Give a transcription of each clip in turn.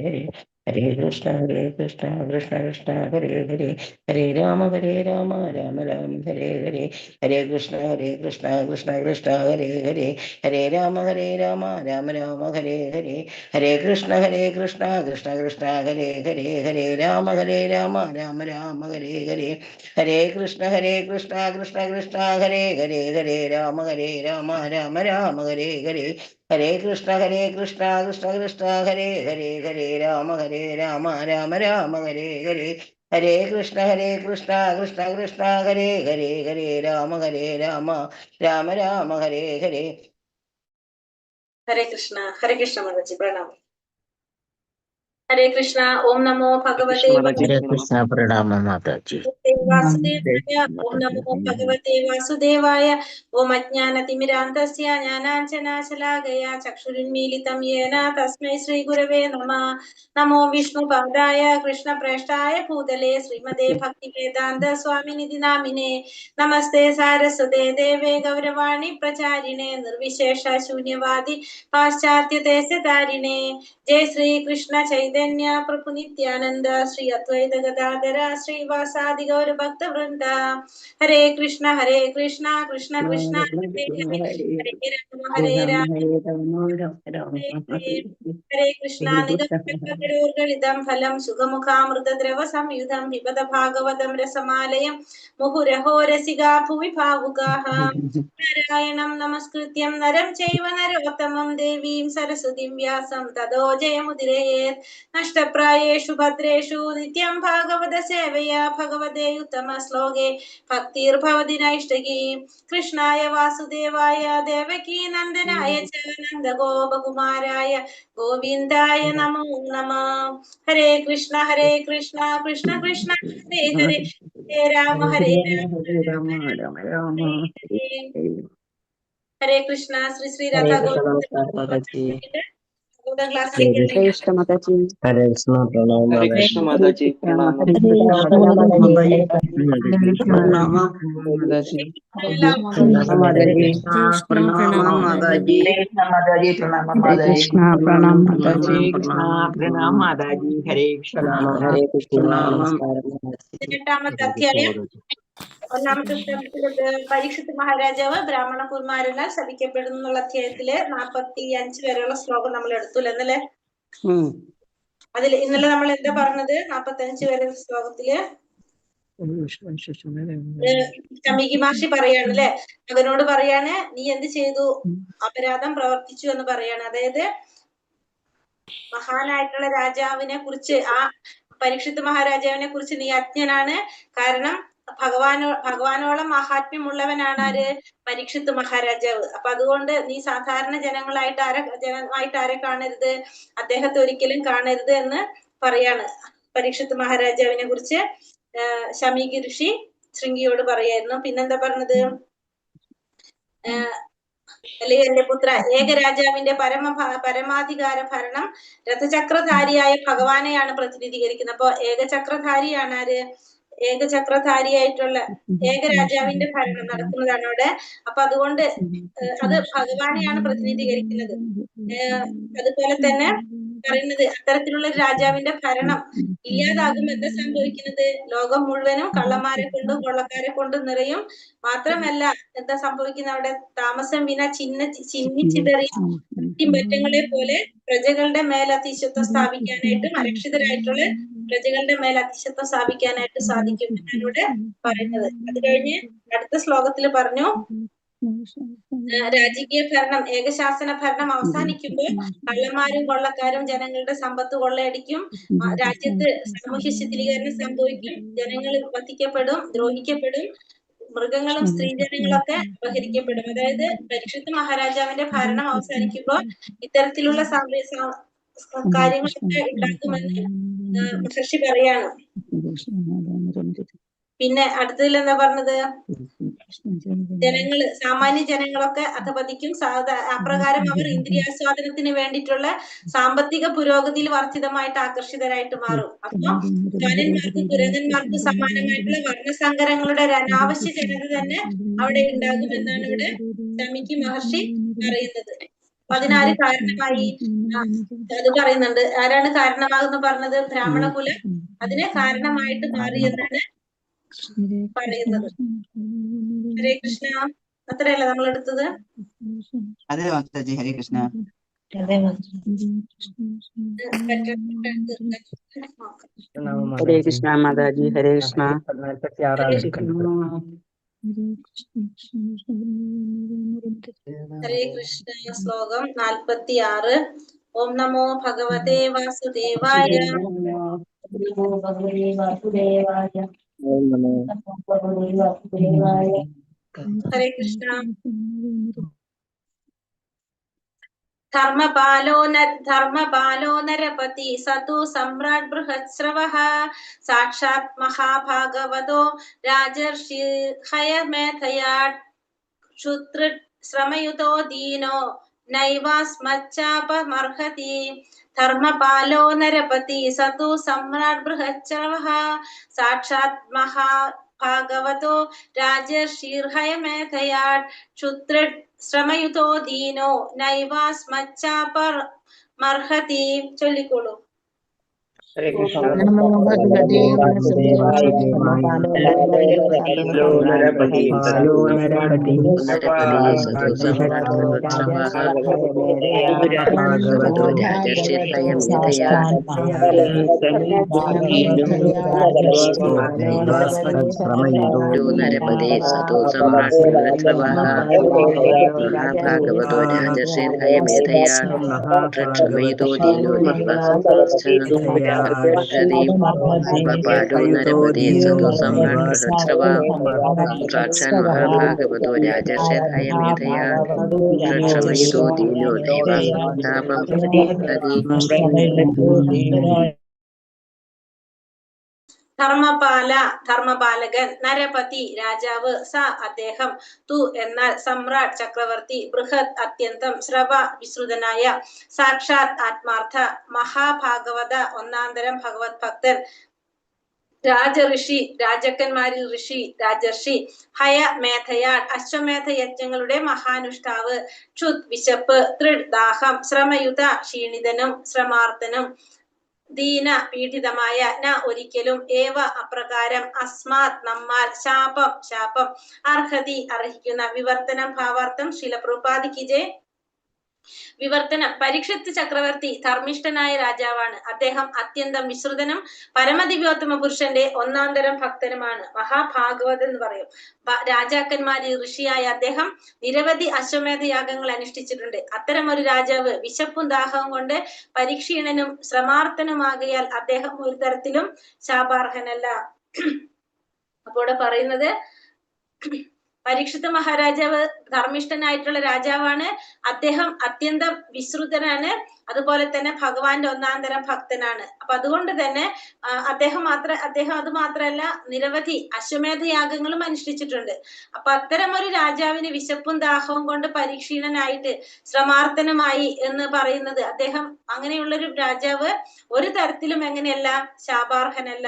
ഹരേ ഹരേ കൃഷ്ണ കൃഷ്ണ കൃഷ്ണ ഹരേ ഹരേ ഹരേ രാമ രാമ രാമ ഹരേ ഹരേ ഹരേ കൃഷ്ണ കൃഷ്ണ കൃഷ്ണ ഹരേ ഹരേ ഹരേ രാമ രാമ രാമ ഹരേ ഹരേ ഹരേ കൃഷ്ണ കൃഷ്ണ കൃഷ്ണ ഹരേ ഹരേ ഹരേ രാമ രാമ രാമ ഹരേ ഹരേ ഹരേ കൃഷ്ണ കൃഷ്ണ ഹരേ ഹരേ ഹരേ രാമ രാമ ഹരേ ഹരേ ഹരേ കൃഷ്ണ കൃഷ്ണ ഹരേ ഹരേ ഹരേ രാമ രാമ ഹരേ ഹരേ ഹരേ കൃഷ്ണ കൃഷ്ണ ഹരേ ഹരേ ഹരേ രാമ രാമ ഹരേ ഹരേ. ഹരേ കൃഷ്ണ മാതാജി പ്രണാമം. ഹരേ കൃഷ്ണ. ഓം നമോ ഭഗവതേ വാസുദേവായ. ഓം നമോ ഭഗവതേ വാസുദേവായ. ഓം അജ്ഞാനതിമിരാന്തസ്യ ജ്ഞാനാഞ്ജനാശലാകയ ചക്ഷുരുന്മീലിതം യേന തസ്മൈ ശ്രീ ഗുരവേ നമഃ. നമോ വിഷ്ണുപാദായ കൃഷ്ണപ്രേഷ്ഠായ ഭൂതലേ ശ്രീമതേ ഭക്തിവേദാന്ത സ്വാമിനിധി നാമിനേ. നമസ്തേ സാരസ്വതേ ദേവേ ഗൗരവാണി പ്രചാരിണേ നിർവിശേഷ ശൂന്യവാദി പാശ്ചാത്യ ദേശധാരിണേ. ജയ ശ്രീ കൃഷ്ണ ചൈതന്യ പ്രഭു നിത്യാനന്ദ ശ്രീ അദ്വൈത ഗദാധര ശ്രീവാസാദി ഗൗര ഭക്ത വൃന്ദ. ഹരേ കൃഷ്ണ കൃഷ്ണ കൃഷ്ണ ഹരേ രാമ ഹരേ കൃഷ്ണ. നിഗമകരോർഗളിതം ഫലം സുഖമുഖാമൃതദ്രവ സംയുതം പിബത ഭാഗവതം രസമാലയം മുഹുരഹോ രസികാ ഭുവി ഭാവുകാഃ. നാരായണം നമസ്കൃത്യം നരം ചൈവ നരോത്തമം ദേവീം സരസ്വതീം വ്യാസം തതോ ജയമുദിരയേത്. നഷ്ടപ്രായേഷു ഭദ്രേഷു നിത്യം ഭാഗവത സേവയാ ഭഗവതേ ഉത്തമ ശ്ലോകേ ഭക്തിർഭവതി നൈഷ്ടകീ. കൃഷ്ണായ വാസുദേവായ ദേവകീ നന്ദനായ ച നന്ദഗോപകുമാരായ ഗോവിന്ദായ നമോ നമഃ. ഹരേ കൃഷ്ണ കൃഷ്ണ കൃഷ്ണ ഹരേ ഹരേ ഹരേ രാമ രാമ രാമ ഹരേ കൃഷ്ണ. ശ്രീ ശ്രീ രാധാ ഗോവിന്ദ ക്ലാസ്സിലേക്ക് ഹരേ കൃഷ്ണ പ്രണാമം ഹരേ കൃഷ്ണ മാതാജി പ്രണാമം. എട്ടാമത്തെ അധ്യായം ഒന്നാമത്തെ പരീക്ഷിത് മഹാരാജാവ് ബ്രാഹ്മണ കുമാരനാൽ ശപിക്കപ്പെടുന്നു എന്നുള്ള അധ്യായത്തില് 45 വരെയുള്ള ശ്ലോകം നമ്മൾ എടുത്തുല്ലോ ഇന്നലെ. ഇന്നലെ നമ്മൾ എന്താ പറഞ്ഞത്? 45 വരെ ശ്ലോകത്തില് ശമീകി മഹർഷി പറയാണ് അല്ലെ, മകനോട് പറയാണ് നീ എന്ത് ചെയ്തു, അപരാധം പ്രവർത്തിച്ചു എന്ന് പറയാണ്. അതായത് മഹാനായിട്ടുള്ള രാജാവിനെ കുറിച്ച്, ആ പരീക്ഷിത് മഹാരാജാവിനെ കുറിച്ച് നീ അജ്ഞനാണ്. കാരണം ഭഗവാനോളം മഹാത്മ്യമുള്ളവനാണ് ആര്? പരീക്ഷിത് മഹാരാജാവ്. അപ്പൊ അതുകൊണ്ട് നീ സാധാരണ ജനങ്ങളായിട്ട് ആരെ കാണരുത്, അദ്ദേഹത്തെ ഒരിക്കലും കാണരുത് എന്ന് പറയാണ് പരീക്ഷിത് മഹാരാജാവിനെ കുറിച്ച് ശമീകി ഋഷി ശൃംഗിയോട് പറയായിരുന്നു. പിന്നെന്താ പറഞ്ഞത്? അല്ലെങ്കിൽ എന്റെ പുത്ര, ഏകരാജാവിന്റെ പരമാധികാര ഭരണം രഥചക്രധാരിയായ ഭഗവാനെയാണ് പ്രതിനിധീകരിക്കുന്നത്. അപ്പൊ ഏകചക്രധാരിയാണ് ആര്? ഏകചക്രധാരിയായിട്ടുള്ള ഏകരാജാവിന്റെ ഭരണം നടക്കുന്നതാണ് അവിടെ. അപ്പൊ അതുകൊണ്ട് അത് ഭഗവാനെയാണ് പ്രതിനിധീകരിക്കുന്നത്. അതുപോലെ തന്നെ പറയുന്നത് അത്തരത്തിലുള്ള രാജാവിന്റെ ഭരണം ഇല്ലാതാകും. എന്താ സംഭവിക്കുന്നത്? ലോകം മുഴുവനും കള്ളന്മാരെ കൊണ്ടും കൊള്ളക്കാരെ കൊണ്ടും നിറയും. മാത്രമല്ല എന്താ സംഭവിക്കുന്നത്? അവിടെ താമസം വിന ചിന്നിച്ചിതറി പറ്റങ്ങളെ പോലെ പ്രജകളുടെ മേൽ അതിശത്വം സ്ഥാപിക്കാനായിട്ട്, അരക്ഷിതരായിട്ടുള്ള പ്രജകളുടെ മേൽ അതിശത്വം സ്ഥാപിക്കാനായിട്ട് സാധിക്കും എന്നാണ് ഇവിടെ പറയുന്നത്. അത് കഴിഞ്ഞ് അടുത്ത ശ്ലോകത്തിൽ പറഞ്ഞു, രാജകീയ ഭരണം, ഏകശാസന ഭരണം അവസാനിക്കുമ്പോൾ കള്ളന്മാരും കൊള്ളക്കാരും ജനങ്ങളുടെ സമ്പത്ത് കൊള്ളയടിക്കും. രാജ്യത്ത് സാമൂഹ്യ ശിഥിലീകരണം സംഭവിക്കും. ജനങ്ങൾ വധിക്കപ്പെടും, ദ്രോഹിക്കപ്പെടും. മൃഗങ്ങളും സ്ത്രീജനങ്ങളൊക്കെ അപഹരിക്കപ്പെടും. അതായത് പരീക്ഷിത് മഹാരാജാവിന്റെ ഭരണം അവസാനിക്കുമ്പോൾ ഇത്തരത്തിലുള്ള കാര്യങ്ങളൊക്കെ ഉണ്ടാക്കുമെന്ന് മഹർഷി പറയാണ്. പിന്നെ അടുത്തതിൽ എന്താ പറഞ്ഞത്? സാമാന്യ ജനങ്ങളൊക്കെ അധപതിക്കും. അപ്രകാരം അവർ ഇന്ദ്രിയാസ്വാദനത്തിന് വേണ്ടിയിട്ടുള്ള സാമ്പത്തിക പുരോഗതിയിൽ വർദ്ധിതമായിട്ട് ആകർഷിതരായിട്ട് മാറും. അപ്പൊ ജ്ഞാനന്മാർക്കും കുരങ്ങന്മാർക്കും സമാനമായിട്ടുള്ള വർണ്ണസങ്കരങ്ങളുടെ ഒരു അനാവശ്യ ജനത തന്നെ അവിടെ ഉണ്ടാകും എന്നാണ് ഇവിടെ ശമീകി മഹർഷി പറയുന്നത്. അതിനാര് കാരണമായി? അത് പറയുന്നുണ്ട്. ആരാണ് കാരണമാകുന്ന പറഞ്ഞത്? ബ്രാഹ്മണകുലം അതിന് കാരണമായിട്ട് മാറി എന്നാണ് പറയുന്നത്. ഹരേ കൃഷ്ണ. അത്രയല്ല നമ്മൾ എടുത്തത്? അതെ മാതാജി. ഹരേ കൃഷ്ണ. ഹരേ കൃഷ്ണ മാതാജി. ഹരേ കൃഷ്ണ. 46 എടുക്കുന്നത്. ഹരേ കൃഷ്ണ. ശ്ലോകം 46. ഓം നമോ ഭഗവതേ വാസുദേവായ. ഹരേ കൃഷ്ണ. ധർമ്മപാലോ നരപതി സതു സമ്രാട് ബൃഹത്സ്രവഃ സാക്ഷാത് മഹാഭാഗവതോ രാജർഷി ഹയമേധയാട് ക്ഷുത്രിട് ശ്രമയുതോ ദീനോ നൈവാസ്മച്ചാപമർഹതി. ധർമ്മപാലോ നരപതി സതു സമ്രാട് ബൃഹത്സ്രവഃ സാക്ഷാത് മഹാഭാഗവതോ രാജർഷീർഹയമേധയാട് ക്ഷുത്രിട് ശ്രമയുതോ ദീനോ നൈവാസ്മച്ചാപമർഹതി. ചൊല്ലിക്കോളൂ. ഹരേ കൃഷ്ണ. നരപതി സതു സമ്രാട് ബൃഹത്സ്രവഃ മഹാഭാഗവതോ രാജർഷീർഹയമേധയാ ക്ഷമയുതോ ദീനോ ധർമ്മപാലോ നരപതി സതു സമ്രാട് ബൃഹത്സ്രവഃ സാക്ഷാത് മഹാഭാഗവതോ രാജർഷീർഹയമേധയാ ക്ഷമയുതോ ദീനോ നൈവാസ്മച്ചാപമർഹതി. ധർമ്മപാലകൻ, നരപതി രാജാവ്, സ അദ്ദേഹം, തു എന്നാൽ, സമ്രാട് ചക്രവർത്തി, ബൃഹത് അത്യന്തം, സ്രവ വിശ്രുതനായ, സാക്ഷാത് ആത്മാർത്ഥ, മഹാഭാഗവത ഒന്നാന്തരം ഭഗവത് ഭക്തൻ, രാജഋഷി രാജാക്കന്മാരിൽ ഋഷി, രാജർഷി, ഹയ മേധയാൾ അശ്വമേധ യജ്ഞങ്ങളുടെ മഹാനുഷ്ഠാവ്, ക്ഷുത് വിശപ്പ്, തൃഡ് ദാഹം, ശ്രമയുത ക്ഷീണിതനും ശ്രമാർത്ഥനും, ദീന പീഡിതമായ, ന ഒരിക്കലും, ഏവ അപ്രകാരം, അസ്മാത് നമ്മാൽ, ശാപം ശാപം, അർഹതി അർഹിക്കുന്ന, വിവർത്തനം ഭാവാർത്ഥം ശില പ്രഭുപാദിക്ക് ജയ്. വിവർത്തനം: പരീക്ഷിത്ത് ചക്രവർത്തി ധർമ്മിഷ്ഠനായ രാജാവാണ്. അദ്ദേഹം അത്യന്തം വിശ്രുതനും പരമദിവ്യോത്തമ പുരുഷന്റെ ഒന്നാന്തരം ഭക്തനുമാണ്. മഹാഭാഗവത് എന്ന് പറയും. രാജാക്കന്മാരിൽ ഋഷിയായ അദ്ദേഹം നിരവധി അശ്വമേധ യാഗങ്ങൾ അനുഷ്ഠിച്ചിട്ടുണ്ട്. അത്തരമൊരു രാജാവ് വിശപ്പും ദാഹവും കൊണ്ട് പരീക്ഷീണനും ശ്രമാർത്ഥനുമാകയാൽ അദ്ദേഹം ഒരു തരത്തിലും ശാപാർഹനല്ല. അപ്പോൾ പറയുന്നത്, പരീക്ഷിത്ത് മഹാരാജാവ് ധർമ്മിഷ്ഠനായിട്ടുള്ള രാജാവാണ്. അദ്ദേഹം അത്യന്തം വിശ്രുതനാണ്. അതുപോലെ തന്നെ ഭഗവാന്റെ ഒന്നാന്തരം ഭക്തനാണ്. അപ്പൊ അതുകൊണ്ട് തന്നെ അദ്ദേഹം അത് മാത്രമല്ല, നിരവധി അശ്വമേധ യാഗങ്ങളും അനുഷ്ഠിച്ചിട്ടുണ്ട്. അപ്പൊ അത്തരം ഒരു രാജാവിന് വിശപ്പും ദാഹവും കൊണ്ട് പരീക്ഷീണനായിട്ട് ശ്രമാർത്ഥനുമായി എന്ന് പറയുന്നത്, അദ്ദേഹം അങ്ങനെയുള്ളൊരു രാജാവ് ഒരു തരത്തിലും എങ്ങനെയല്ല, ശാപാർഹനല്ല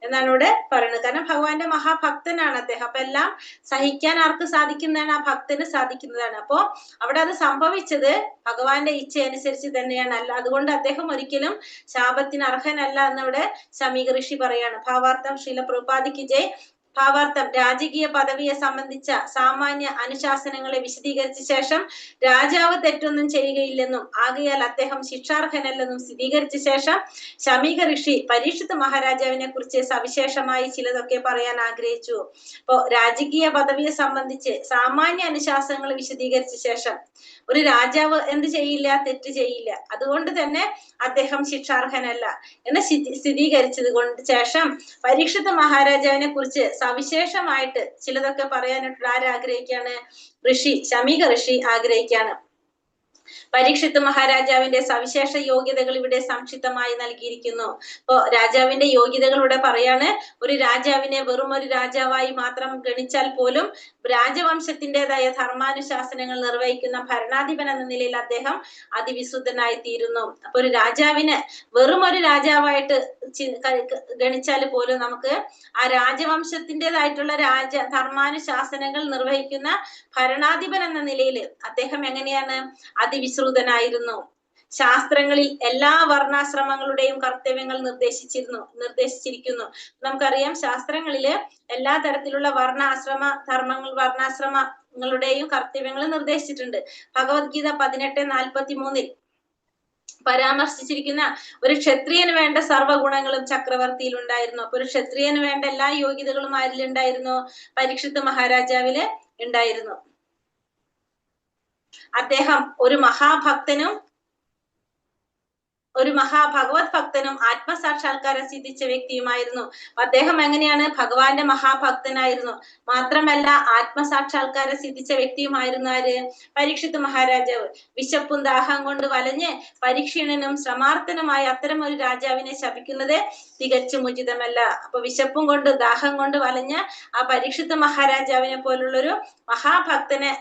എന്നാണ് ഇവിടെ പറയുന്നത്. കാരണം ഭഗവാന്റെ മഹാഭക്തനാണ് അദ്ദേഹം. അപ്പൊ എല്ലാം സഹിക്കാൻ ആർക്ക് സാധിക്കുന്നതാണ്? ആ ഭക്തന് സാധിക്കുന്നതാണ്. അപ്പോ അവിടെ അത് സംഭവിച്ചത് ഭഗവാന്റെ ഇച്ഛ അനുസരിച്ച് തന്നെയാണ്. അല്ല അതുകൊണ്ട് അദ്ദേഹം ഒരിക്കലും ശാപത്തിന് അർഹനല്ല എന്നിവിടെ ശമീക ഋഷി പറയാണ്. ഭാവാർത്ഥം ശീല പ്രഭുപാദിക്ക് ജയ്. ഭാവാർത്ഥം: രാജകീയ പദവിയെ സംബന്ധിച്ച സാമാന്യ അനുശാസനങ്ങളെ വിശദീകരിച്ച ശേഷം രാജാവ് തെറ്റൊന്നും ചെയ്യുകയില്ലെന്നും ആകയാൽ അദ്ദേഹം ശിക്ഷാർഹനല്ലെന്നും സ്ഥിരീകരിച്ച ശേഷം ശമീക ഋഷി പരീക്ഷിത്ത് മഹാരാജാവിനെ കുറിച്ച് സവിശേഷമായി ചിലതൊക്കെ പറയാൻ ആഗ്രഹിച്ചു. അപ്പോ രാജകീയ പദവിയെ സംബന്ധിച്ച് സാമാന്യ അനുശാസനങ്ങൾ വിശദീകരിച്ച ശേഷം ഒരു രാജാവ് എന്ത് ചെയ്യില്ല? തെറ്റ് ചെയ്യില്ല. അതുകൊണ്ട് തന്നെ അദ്ദേഹം ശിക്ഷാർഹനല്ല എന്ന് സ്ഥിരീകരിച്ചത് കൊണ്ട് ശേഷം പരീക്ഷിത്ത് മഹാരാജാവിനെ കുറിച്ച് സവിശേഷമായിട്ട് ചിലതൊക്കെ പറയാനായിട്ട് ആരാഗ്രഹിക്കാണ്? ശമീക ഋഷി ആഗ്രഹിക്കാണ്. പരീക്ഷിത്ത് മഹാരാജാവിന്റെ സവിശേഷ യോഗ്യതകൾ ഇവിടെ സംക്ഷിപ്തമായി നൽകിയിരിക്കുന്നു. ഇപ്പോ രാജാവിന്റെ യോഗ്യതകൾ ഇവിടെ പറയാണ്. ഒരു രാജാവിനെ വെറും ഒരു രാജാവായി മാത്രം ഗണിച്ചാൽ പോലും രാജവംശത്തിൻ്റെതായ ധർമാനുശാസനങ്ങൾ നിർവഹിക്കുന്ന ഭരണാധിപൻ എന്ന നിലയിൽ അദ്ദേഹം അതിവിശുദ്ധനായി തീരുന്നു. അപ്പൊ ഒരു രാജാവിനെ വെറും ഒരു രാജാവായിട്ട് ഗണിച്ചാൽ പോലും നമുക്ക് ആ രാജവംശത്തിൻ്റെതായിട്ടുള്ള ധർമാനുശാസനങ്ങൾ നിർവഹിക്കുന്ന ഭരണാധിപൻ എന്ന നിലയിൽ അദ്ദേഹം എങ്ങനെയാണ്? അതിവിശ്രുതനായിരുന്നു. ശാസ്ത്രങ്ങളിൽ എല്ലാ വർണ്ണാശ്രമങ്ങളുടെയും കർത്തവ്യങ്ങൾ നിർദ്ദേശിച്ചിരിക്കുന്നു. നമുക്കറിയാം ശാസ്ത്രങ്ങളില് എല്ലാ തരത്തിലുള്ള വർണ്ണാശ്രമങ്ങളുടെയും കർത്തവ്യങ്ങൾ നിർദ്ദേശിച്ചിട്ടുണ്ട്. ഭഗവത്ഗീത 18:43 പരാമർശിച്ചിരിക്കുന്ന ഒരു ക്ഷത്രിയന് വേണ്ട സർവ്വഗുണങ്ങളും ചക്രവർത്തിയിൽ ഉണ്ടായിരുന്നു. അപ്പൊ ഒരു ക്ഷത്രിയന് വേണ്ട എല്ലാ യോഗ്യതകളും ആരിലുണ്ടായിരുന്നു? പരീക്ഷിത്ത് മഹാരാജാവില് ഉണ്ടായിരുന്നു. അദ്ദേഹം ഒരു മഹാഭഗവത് ഭക്തനും ആത്മസാക്ഷാത്കാരം സിദ്ധിച്ച വ്യക്തിയുമായിരുന്നു. അദ്ദേഹം എങ്ങനെയാണ്? ഭഗവാന്റെ മഹാഭക്തനായിരുന്നു, മാത്രമല്ല ആത്മസാക്ഷാത്കാരം സിദ്ധിച്ച വ്യക്തിയുമായിരുന്നു. ആര്? പരീക്ഷിത്ത് മഹാരാജാവ്. വിശപ്പും ദാഹം കൊണ്ട് വലഞ്ഞ് പരീക്ഷണനും ശ്രമാർത്ഥനുമായ അത്തരം ഒരു രാജാവിനെ ശപിക്കുന്നത് തികച്ചും ഉചിതമല്ല. അപ്പൊ വിശപ്പും കൊണ്ട് ദാഹം കൊണ്ട് വലഞ്ഞ ആ പരീക്ഷിത്ത് മഹാരാജാവിനെ പോലുള്ളൊരു മഹാഭക്തനെ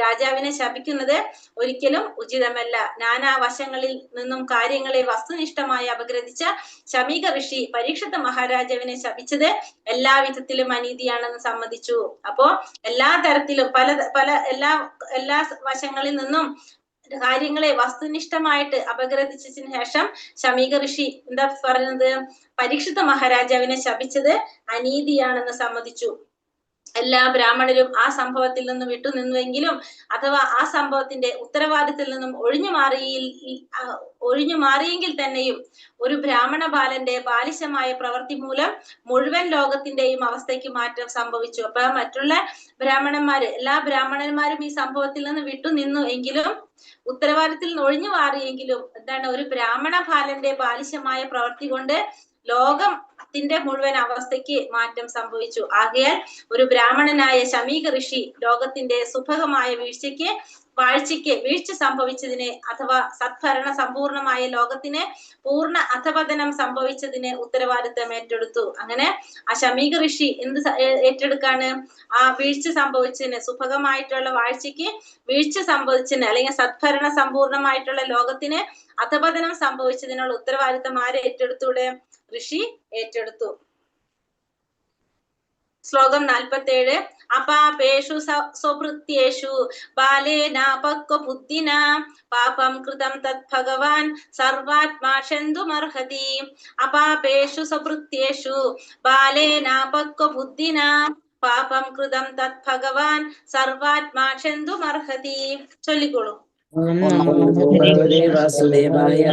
രാജാവിനെ ശപിക്കുന്നത് ഒരിക്കലും ഉചിതമല്ല. നാനാവശങ്ങളിൽ നിന്നും കാര്യങ്ങളെ വസ്തുനിഷ്ഠമായി അപഗ്രഥിച്ച ശമീക ഋഷി പരീക്ഷിത്ത് മഹാരാജാവിനെ ശപിച്ചത് എല്ലാവിധത്തിലും അനീതിയാണെന്ന് സമ്മതിച്ചു. അപ്പോ എല്ലാ തരത്തിലും എല്ലാ വശങ്ങളിൽ നിന്നും കാര്യങ്ങളെ വസ്തുനിഷ്ഠമായിട്ട് അപഗ്രഥിച്ചതിന് ശേഷം ശമീക ഋഷി എന്താ പറയുന്നത്? പരീക്ഷിത്ത് മഹാരാജാവിനെ ശപിച്ചത് അനീതിയാണെന്ന് സമ്മതിച്ചു. എല്ലാ ബ്രാഹ്മണരും ആ സംഭവത്തിൽ നിന്നും വിട്ടുനിന്നുവെങ്കിലും അഥവാ ആ സംഭവത്തിന്റെ ഉത്തരവാദിത്തത്തിൽ നിന്നും ഒഴിഞ്ഞു മാറിയെങ്കിൽ തന്നെയും ഒരു ബ്രാഹ്മണ ബാലന്റെ ബാലിശമായ പ്രവൃത്തി മൂലം മുഴുവൻ ലോകത്തിന്റെയും അവസ്ഥയ്ക്ക് മാറ്റം സംഭവിച്ചു. അപ്പൊ മറ്റുള്ള എല്ലാ ബ്രാഹ്മണന്മാരും ഈ സംഭവത്തിൽ നിന്ന് വിട്ടുനിന്നു എങ്കിലും ഉത്തരവാദിത്തത്തിൽ നിന്ന് ഒഴിഞ്ഞു മാറിയെങ്കിലും ഒരു ബ്രാഹ്മണ ബാലന്റെ ബാലിശമായ പ്രവൃത്തി കൊണ്ട് ലോകത്തിന്റെ മുഴുവൻ അവസ്ഥയ്ക്ക് മാറ്റം സംഭവിച്ചു. ആകയാൽ ഒരു ബ്രാഹ്മണനായ ശമീക ഋഷി ലോകത്തിന്റെ സുഭഗമായ വീഴ്ച സംഭവിച്ചതിന് അഥവാ സത്ഭരണ സമ്പൂർണമായ ലോകത്തിന് പൂർണ്ണ അധപതനം സംഭവിച്ചതിന് ഉത്തരവാദിത്തം ഏറ്റെടുത്തു. അങ്ങനെ ആ ശമീക ഋഷി എന്ത് ഏറ്റെടുക്കാണ്? ആ വീഴ്ച സംഭവിച്ചതിന്, സുഭഗമായിട്ടുള്ള വാഴ്ചയ്ക്ക് വീഴ്ച സംഭവിച്ചതിന്, അല്ലെങ്കിൽ സത്ഭരണ സമ്പൂർണമായിട്ടുള്ള ലോകത്തിന് അധപതനം സംഭവിച്ചതിനുള്ള ഉത്തരവാദിത്തം ആരെ ഏറ്റെടുത്തൂടെ? ഋഷി ഏറ്റെടുത്തു. ശ്ലോകം 47. അപാപേഷു സ്വഭൃത്യേഷു ബാലേനാപക്വബുദ്ധിന പാപം കൃതം തത് ഭഗവാൻ സർവാത്മാ ക്ഷന്തുമർഹതി. അപാപേഷു സ്വഭൃത്യേഷു ബാലേനാപക്വബുദ്ധിന പാപം കൃതം തത് ഭഗവാൻ സർവാത്മാ ക്ഷന്തുമർഹതി. ചൊല്ലിക്കോളൂ. ഭഗവതേ വാസുദേവായ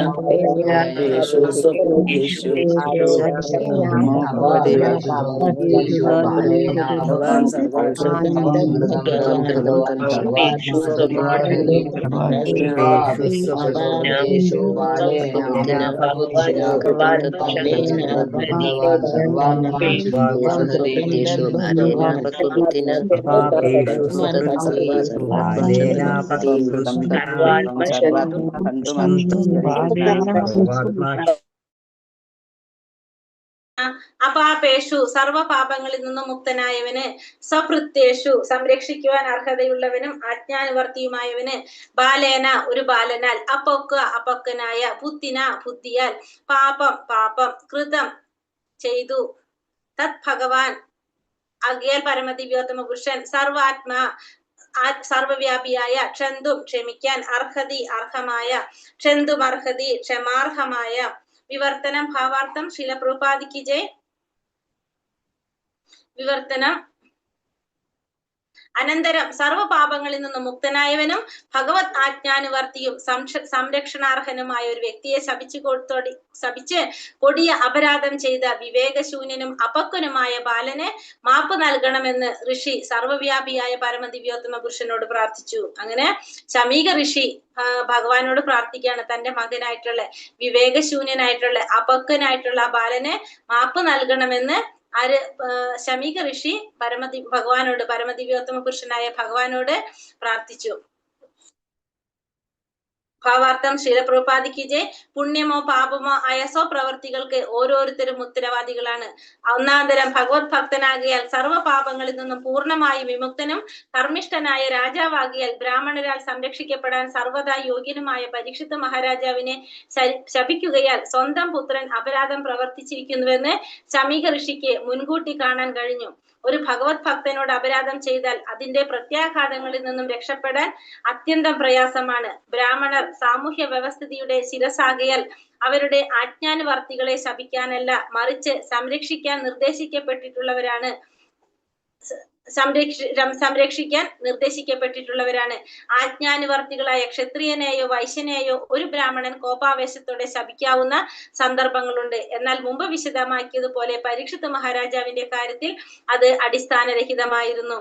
പാപേഷു സ്വഭൃത്യേഷു ഭഗവാൻ അപാപേഷു സർവപാപങ്ങളിൽ നിന്നും മുക്തനായവന്, സ്വഭൃത്യേഷു സംരക്ഷിക്കുവാൻ അർഹതയുള്ളവനും ആജ്ഞാനുവർത്തിയുമായവന്, ബാലേന ഒരു ബാലനാൽ, അപക്വനായ ബുദ്ധിയാൽ, പാപം കൃതം ചെയ്തു, തത് ഭഗവാൻ ആകയാൽ പരമദിവ്യോത്തമ പുരുഷൻ, സർവവ്യാപിയായ, ക്ഷന്തും ക്ഷമിക്കാൻ, അർഹമായ, ക്ഷന്തുമർഹതി ക്ഷമാർഹമായ. വിവർത്തനം ഭാവാർത്ഥം ശ്രീല പ്രഭുപാദിക്ക് ജയ്. വിവർത്തനം: അനന്തരം സർവപാപങ്ങളിൽ നിന്നും മുക്തനായവനും ഭഗവത് ആജ്ഞാനുവർത്തിയും സംരക്ഷണാർഹനുമായ ഒരു വ്യക്തിയെ ശപിച്ച് കൊടിയ അപരാധം ചെയ്ത വിവേകശൂന്യനും അപക്വനുമായ ബാലന് മാപ്പ് നൽകണമെന്ന് ഋഷി സർവവ്യാപിയായ പരമദിവ്യോത്തമ പുരുഷനോട് പ്രാർത്ഥിച്ചു. അങ്ങനെ ശമീക ഋഷി ഭഗവാനോട് പ്രാർത്ഥിക്കുകയാണ്, തന്റെ മകനായിട്ടുള്ള വിവേകശൂന്യനായിട്ടുള്ള അപക്വനായിട്ടുള്ള ആ ബാലന് മാപ്പ് നൽകണമെന്ന് ശമീക ഋഷി ഭഗവാനോട്, പരമദിവ്യോത്തമ പുരുഷനായ ഭഗവാനോട് പ്രാർത്ഥിച്ചു. ഭാവാർത്ഥം ശ്രീല പ്രഭുപാദിക്ക് ജയ്. പുണ്യമോ പാപമോ ആയ സ്വപ്രവർത്തികൾക്ക് ഓരോരുത്തരും ഉത്തരവാദികളാണ്. ഒന്നാന്തരം ഭഗവത് ഭക്തനാകിയാൽ സർവ്വപാപങ്ങളിൽ നിന്നും പൂർണ്ണമായും വിമുക്തനും ധർമ്മിഷ്ഠനായ രാജാവാകിയാൽ ബ്രാഹ്മണരാൽ സംരക്ഷിക്കപ്പെടാൻ സർവ്വതാ യോഗ്യനുമായ പരീക്ഷിത്ത് മഹാരാജാവിനെ ശപിക്കുകയാൽ സ്വന്തം പുത്രൻ അപരാധം പ്രവർത്തിച്ചിരിക്കുന്നുവെന്ന് ശമീക ഋഷിക്ക് മുൻകൂട്ടി കാണാൻ കഴിഞ്ഞു. ഒരു ഭഗവത് ഭക്തനോട് അപരാധം ചെയ്താൽ അതിന്റെ പ്രത്യാഘാതങ്ങളിൽ നിന്നും രക്ഷപ്പെടാൻ അത്യന്തം പ്രയാസമാണ്. ബ്രാഹ്മണർ സാമൂഹ്യ വ്യവസ്ഥിതിയുടെ ശിരസാകയാൽ അവരുടെ ആജ്ഞാനുവർത്തികളെ ശപിക്കാനല്ല, മറിച്ച് സംരക്ഷിക്കാൻ നിർദ്ദേശിക്കപ്പെട്ടിട്ടുള്ളവരാണ്. ആജ്ഞാനുവർത്തികളായ ക്ഷത്രിയനെയോ വൈശ്യനെയോ ഒരു ബ്രാഹ്മണൻ കോപാവേശത്തോടെ ശപിക്കാവുന്ന സന്ദർഭങ്ങളുണ്ട്. എന്നാൽ മുമ്പ് വിശദമാക്കിയതുപോലെ പരീക്ഷിത് മഹാരാജാവിന്റെ കാര്യത്തിൽ അത് അടിസ്ഥാനരഹിതമായിരുന്നു.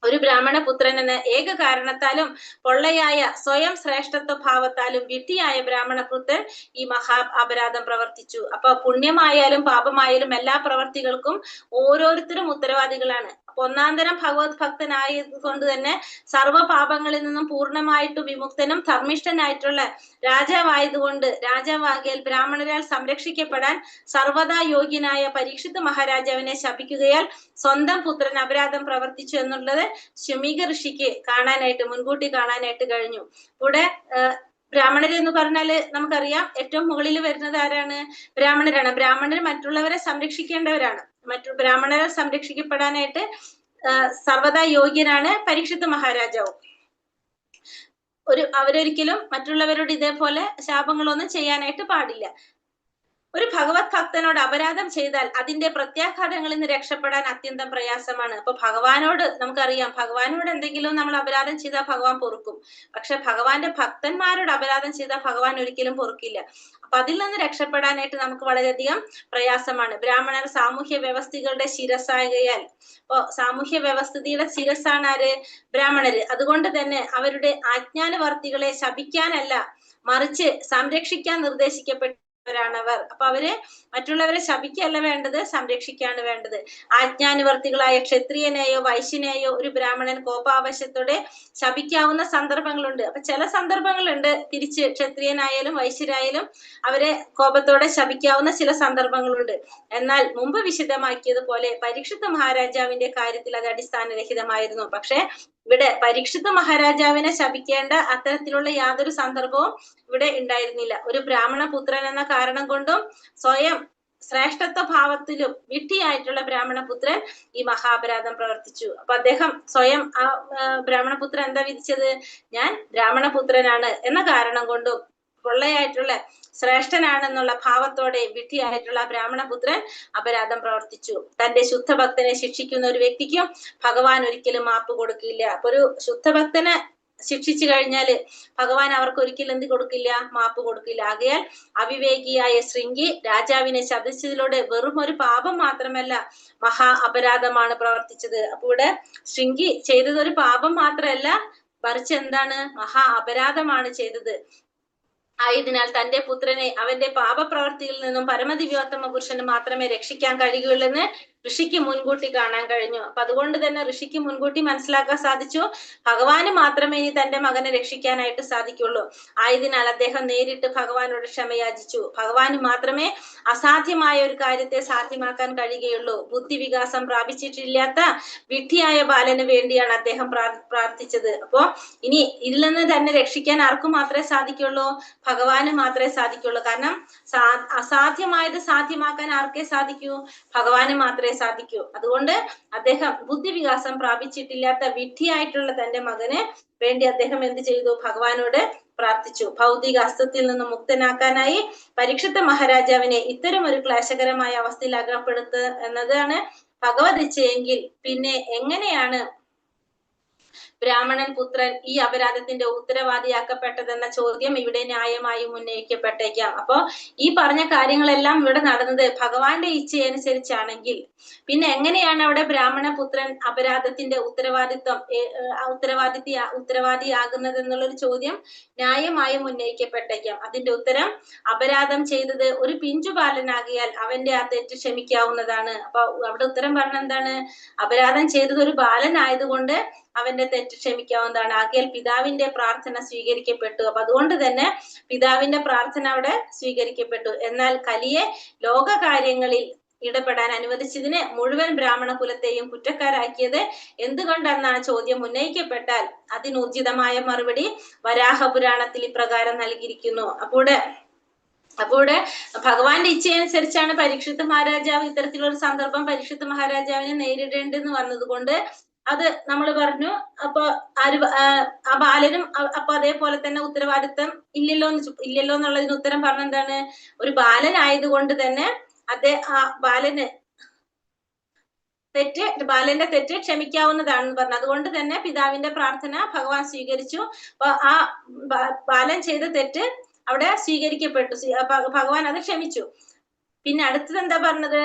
ഒരു ബ്രാഹ്മണ പുത്രൻ എന്ന ഏക കാരണത്താലും പൊള്ളയായ സ്വയം ശ്രേഷ്ഠത്വ ഭാവത്താലും വിഡ്ഢിയായ ബ്രാഹ്മണ പുത്രൻ ഈ മഹാ അപരാധം പ്രവർത്തിച്ചു. അപ്പൊ പുണ്യമായാലും പാപമായാലും എല്ലാ പ്രവർത്തികൾക്കും ഓരോരുത്തരും ഉത്തരവാദികളാണ്. അപ്പൊ ഒന്നാന്തരം ഭഗവത് ഭക്തനായതുകൊണ്ട് തന്നെ സർവ്വ പാപങ്ങളിൽ നിന്നും പൂർണ്ണമായിട്ട് വിമുക്തനും ധർമ്മിഷ്ഠനായിട്ടുള്ള രാജാവായതുകൊണ്ട് രാജാവാകിയാൽ ബ്രാഹ്മണരാൽ സംരക്ഷിക്കപ്പെടാൻ സർവ്വതാ യോഗ്യനായ പരീക്ഷിത് മഹാരാജാവിനെ ശപിക്കുകയാൽ സ്വന്തം പുത്രൻ അപരാധം പ്രവർത്തിച്ചു എന്നുള്ളത് ശുമീക ഋഷിക്ക് മുൻകൂട്ടി കാണാനായിട്ട് കഴിഞ്ഞു. ഇവിടെ ബ്രാഹ്മണര് എന്ന് പറഞ്ഞാല് നമുക്കറിയാം ഏറ്റവും മുകളിൽ വരുന്നത് ആരാണ്? ബ്രാഹ്മണരാണ്. ബ്രാഹ്മണർ മറ്റുള്ളവരെ സംരക്ഷിക്കേണ്ടവരാണ്. ബ്രാഹ്മണരെ സംരക്ഷിക്കപ്പെടാനായിട്ട് സർവ്വതാ യോഗ്യനാണ് പരീക്ഷിത് മഹാരാജാവ്. അവരൊരിക്കലും മറ്റുള്ളവരോട് ഇതേപോലെ ശാപങ്ങളൊന്നും ചെയ്യാനായിട്ട് പാടില്ല. ഒരു ഭഗവത് ഭക്തനോട് അപരാധം ചെയ്താൽ അതിന്റെ പ്രത്യാഘാതങ്ങളിൽ നിന്ന് രക്ഷപ്പെടാൻ അത്യന്തം പ്രയാസമാണ്. അപ്പൊ ഭഗവാനോട് നമുക്കറിയാം, ഭഗവാനോട് എന്തെങ്കിലും നമ്മൾ അപരാധം ചെയ്താൽ ഭഗവാൻ പൊറുക്കും. പക്ഷെ ഭഗവാന്റെ ഭക്തന്മാരോട് അപരാധം ചെയ്താൽ ഭഗവാൻ ഒരിക്കലും പൊറുക്കില്ല. അപ്പൊ അതിൽ നിന്ന് രക്ഷപ്പെടാനായിട്ട് നമുക്ക് വളരെയധികം പ്രയാസമാണ്. ബ്രാഹ്മണർ സാമൂഹ്യ വ്യവസ്ഥകളുടെ ശിരസായകയാൽ, അപ്പൊ സാമൂഹ്യ വ്യവസ്ഥിതിയുടെ ശിരസാണ് ആര്? ബ്രാഹ്മണര്. അതുകൊണ്ട് തന്നെ അവരുടെ ആജ്ഞാനുവർത്തികളെ ശപിക്കാനല്ല, മറിച്ച് സംരക്ഷിക്കാൻ നിർദ്ദേശിക്കപ്പെട്ടവരാണവർ. അപ്പൊ അവര് മറ്റുള്ളവരെ ശപിക്കല്ല വേണ്ടത്, സംരക്ഷിക്കാണ് വേണ്ടത്. ആജ്ഞാനുവർത്തികളായ ക്ഷത്രിയനെയോ വൈശ്യനെയോ ഒരു ബ്രാഹ്മണൻ കോപാവശ്യത്തോടെ ശപിക്കാവുന്ന സന്ദർഭങ്ങളുണ്ട്. അപ്പൊ ചില സന്ദർഭങ്ങളുണ്ട് തിരിച്ച് ക്ഷത്രിയനായാലും വൈശ്യരായാലും അവരെ കോപത്തോടെ ശപിക്കാവുന്ന ചില സന്ദർഭങ്ങളുണ്ട്. എന്നാൽ മുമ്പ് വിശദമാക്കിയതുപോലെ പരീക്ഷിത് മഹാരാജാവിന്റെ കാര്യത്തിൽ അത് അടിസ്ഥാനരഹിതമായിരുന്നു. പക്ഷെ ഇവിടെ പരീക്ഷിത് മഹാരാജാവിനെ ശപിക്കേണ്ട അത്തരത്തിലുള്ള യാതൊരു സന്ദർഭവും ഇവിടെ ഉണ്ടായിരുന്നില്ല. ഒരു ബ്രാഹ്മണ പുത്രൻ എന്ന കാരണം കൊണ്ടും സ്വയം ശ്രേഷ്ഠത്വ ഭാവത്തിലും വിഡ്ഢിയായിട്ടുള്ള ബ്രാഹ്മണപുത്രൻ ഈ മഹാപരാധം പ്രവർത്തിച്ചു. അപ്പൊ അദ്ദേഹം സ്വയം ആ ബ്രാഹ്മണപുത്രൻ എന്താ വിധിച്ചത്? ഞാൻ ബ്രാഹ്മണപുത്രനാണ് എന്ന കാരണം കൊണ്ടും പൊള്ളയായിട്ടുള്ള ശ്രേഷ്ഠനാണെന്നുള്ള ഭാവത്തോടെ വിഡ്ഢിയായിട്ടുള്ള ബ്രാഹ്മണപുത്രൻ അപരാധം പ്രവർത്തിച്ചു. തന്റെ ശുദ്ധഭക്തനെ ശിക്ഷിക്കുന്ന ഒരു വ്യക്തിക്കും ഭഗവാൻ ഒരിക്കലും മാപ്പ് കൊടുക്കില്ല. അപ്പൊ ഒരു ശുദ്ധഭക്തനെ ശിക്ഷിച്ചു കഴിഞ്ഞാല് ഭഗവാൻ അവർക്ക് ഒരിക്കലും എന്ത് കൊടുക്കില്ല? മാപ്പ് കൊടുക്കില്ല. ആകയാൽ അവിവേകിയായ ശൃംഗി രാജാവിനെ ശപിച്ചതിലൂടെ വെറും ഒരു പാപം മാത്രമല്ല, മഹാ അപരാധമാണ് പ്രവർത്തിച്ചത്. അപ്പൊ ഇവിടെ ശൃംഗി ചെയ്തത് ഒരു പാപം മാത്രമല്ല, മറിച്ച് എന്താണ്? മഹാ അപരാധമാണ് ചെയ്തത്. ആയതിനാൽ തന്റെ പുത്രനെ അവന്റെ പാപപ്രവർത്തിയിൽ നിന്നും പരമദിവ്യോത്തമ പുരുഷന് മാത്രമേ രക്ഷിക്കാൻ കഴിയുകയുള്ളെന്ന് ഋഷിക്ക് മുൻകൂട്ടി കാണാൻ കഴിഞ്ഞു. അപ്പൊ അതുകൊണ്ട് തന്നെ ഋഷിക്ക് മുൻകൂട്ടി മനസ്സിലാക്കാൻ സാധിച്ചു, ഭഗവാന് മാത്രമേ ഇനി തന്റെ മകനെ രക്ഷിക്കാനായിട്ട് സാധിക്കുള്ളൂ. ആയതിനാൽ അദ്ദേഹം നേരിട്ട് ഭഗവാനോട് ക്ഷമയാചിച്ചു. ഭഗവാന് മാത്രമേ അസാധ്യമായ ഒരു കാര്യത്തെ സാധ്യമാക്കാൻ കഴിയുകയുള്ളൂ. ബുദ്ധിവികാസം പ്രാപിച്ചിട്ടില്ലാത്ത വിഡ്ഢിയായ ബാലന് വേണ്ടിയാണ് അദ്ദേഹം പ്രാർത്ഥിച്ചത്. അപ്പോ ഇനി ഇതിൽ നിന്ന് തന്നെ രക്ഷിക്കാൻ ആർക്കും മാത്രമേ സാധിക്കുള്ളൂ? ഭഗവാന് മാത്രമേ സാധിക്കുള്ളൂ. കാരണം അസാധ്യമായത് സാധ്യമാക്കാൻ ആർക്കേ സാധിക്കൂ? ഭഗവാന് മാത്രമേ സാധിക്കൂ. അതുകൊണ്ട് അദ്ദേഹം ബുദ്ധിവികാസം പ്രാപിച്ചിട്ടില്ലാത്ത വിഡ്ഢിയായിട്ടുള്ള തന്റെ മകന് വേണ്ടി അദ്ദേഹം എന്ത് ചെയ്തു? ഭഗവാനോട് പ്രാർത്ഥിച്ചു. ഭൗതിക അസ്തിത്വത്തിൽ നിന്നും മുക്തനാക്കാനായി പരീക്ഷിത് മഹാരാജാവിനെ ഇത്തരം ഒരു ക്ലേശകരമായ അവസ്ഥയിൽ അകപ്പെടുത്തുക എന്നതാണ് ഭഗവത് ഇച്ഛയെങ്കിൽ പിന്നെ എങ്ങനെയാണ് ബ്രാഹ്മണൻ പുത്രൻ ഈ അപരാധത്തിന്റെ ഉത്തരവാദിയാക്കപ്പെട്ടതെന്ന ചോദ്യം ഇവിടെ ന്യായമായും ഉന്നയിക്കപ്പെട്ടേക്കാം. അപ്പോ ഈ പറഞ്ഞ കാര്യങ്ങളെല്ലാം ഇവിടെ നടന്നത് ഭഗവാന്റെ ഇച്ഛയനുസരിച്ചാണെങ്കിൽ പിന്നെ എങ്ങനെയാണ് അവിടെ ബ്രാഹ്മണ പുത്രൻ അപരാധത്തിന്റെ ഉത്തരവാദിയാകുന്നത് എന്നുള്ളൊരു ചോദ്യം ന്യായമായും ഉന്നയിക്കപ്പെട്ടേക്കാം. അതിന്റെ ഉത്തരം, അപരാധം ചെയ്തത് ഒരു പിഞ്ചുബാലനാകിയാൽ അവന്റെ ആ തെറ്റ് ക്ഷമിക്കാവുന്നതാണ്. അപ്പൊ അവിടെ ഉത്തരം പറഞ്ഞ എന്താണ്? അപരാധം ചെയ്തത് ഒരു ബാലനായതുകൊണ്ട് അവന്റെ തെറ്റ് ക്ഷമിക്കാവുന്നതാണ്. ആകയാൽ പിതാവിന്റെ പ്രാർത്ഥന സ്വീകരിക്കപ്പെട്ടു. അപ്പൊ അതുകൊണ്ട് തന്നെ പിതാവിന്റെ പ്രാർത്ഥന അവിടെ സ്വീകരിക്കപ്പെട്ടു. എന്നാൽ കലിയെ ലോകകാര്യങ്ങളിൽ ഇടപെടാൻ അനുവദിച്ചതിന് മുഴുവൻ ബ്രാഹ്മണ കുലത്തെയും കുറ്റക്കാരാക്കിയത് എന്തുകൊണ്ടെന്നാണ് ചോദ്യം ഉന്നയിക്കപ്പെട്ടാൽ അതിനുചിതമായ മറുപടി വരാഹ പുരാണത്തിൽ ഇപ്രകാരം നൽകിയിരിക്കുന്നു. അപ്പോൾ അപ്പൊ ഇവിടെ ഭഗവാന്റെ ഇച്ഛയനുസരിച്ചാണ് പരീക്ഷിത്ത് മഹാരാജാവ് ഇത്തരത്തിലുള്ള ഒരു സന്ദർഭം പരീക്ഷിത്ത് മഹാരാജാവിനെ നേരിടേണ്ടെന്ന് വന്നതുകൊണ്ട് അത് നമ്മൾ പറഞ്ഞു. അപ്പൊ ആ ബാലനും അപ്പൊ അതേപോലെ തന്നെ ഉത്തരവാദിത്തം ഇല്ലല്ലോ എന്നുള്ളതിന് ഉത്തരം പറഞ്ഞെന്താണ്, ഒരു ബാലനായതുകൊണ്ട് തന്നെ ആ ബാലന്റെ തെറ്റ് ക്ഷമിക്കാവുന്നതാണെന്ന് പറഞ്ഞു. അതുകൊണ്ട് തന്നെ പിതാവിന്റെ പ്രാർത്ഥന ഭഗവാൻ സ്വീകരിച്ചു. അപ്പൊ ആ ബാലൻ ചെയ്ത തെറ്റ് അവിടെ സ്വീകരിക്കപ്പെട്ടു, ഭഗവാൻ അത് ക്ഷമിച്ചു. പിന്നെ അടുത്തത് എന്താ പറഞ്ഞത്,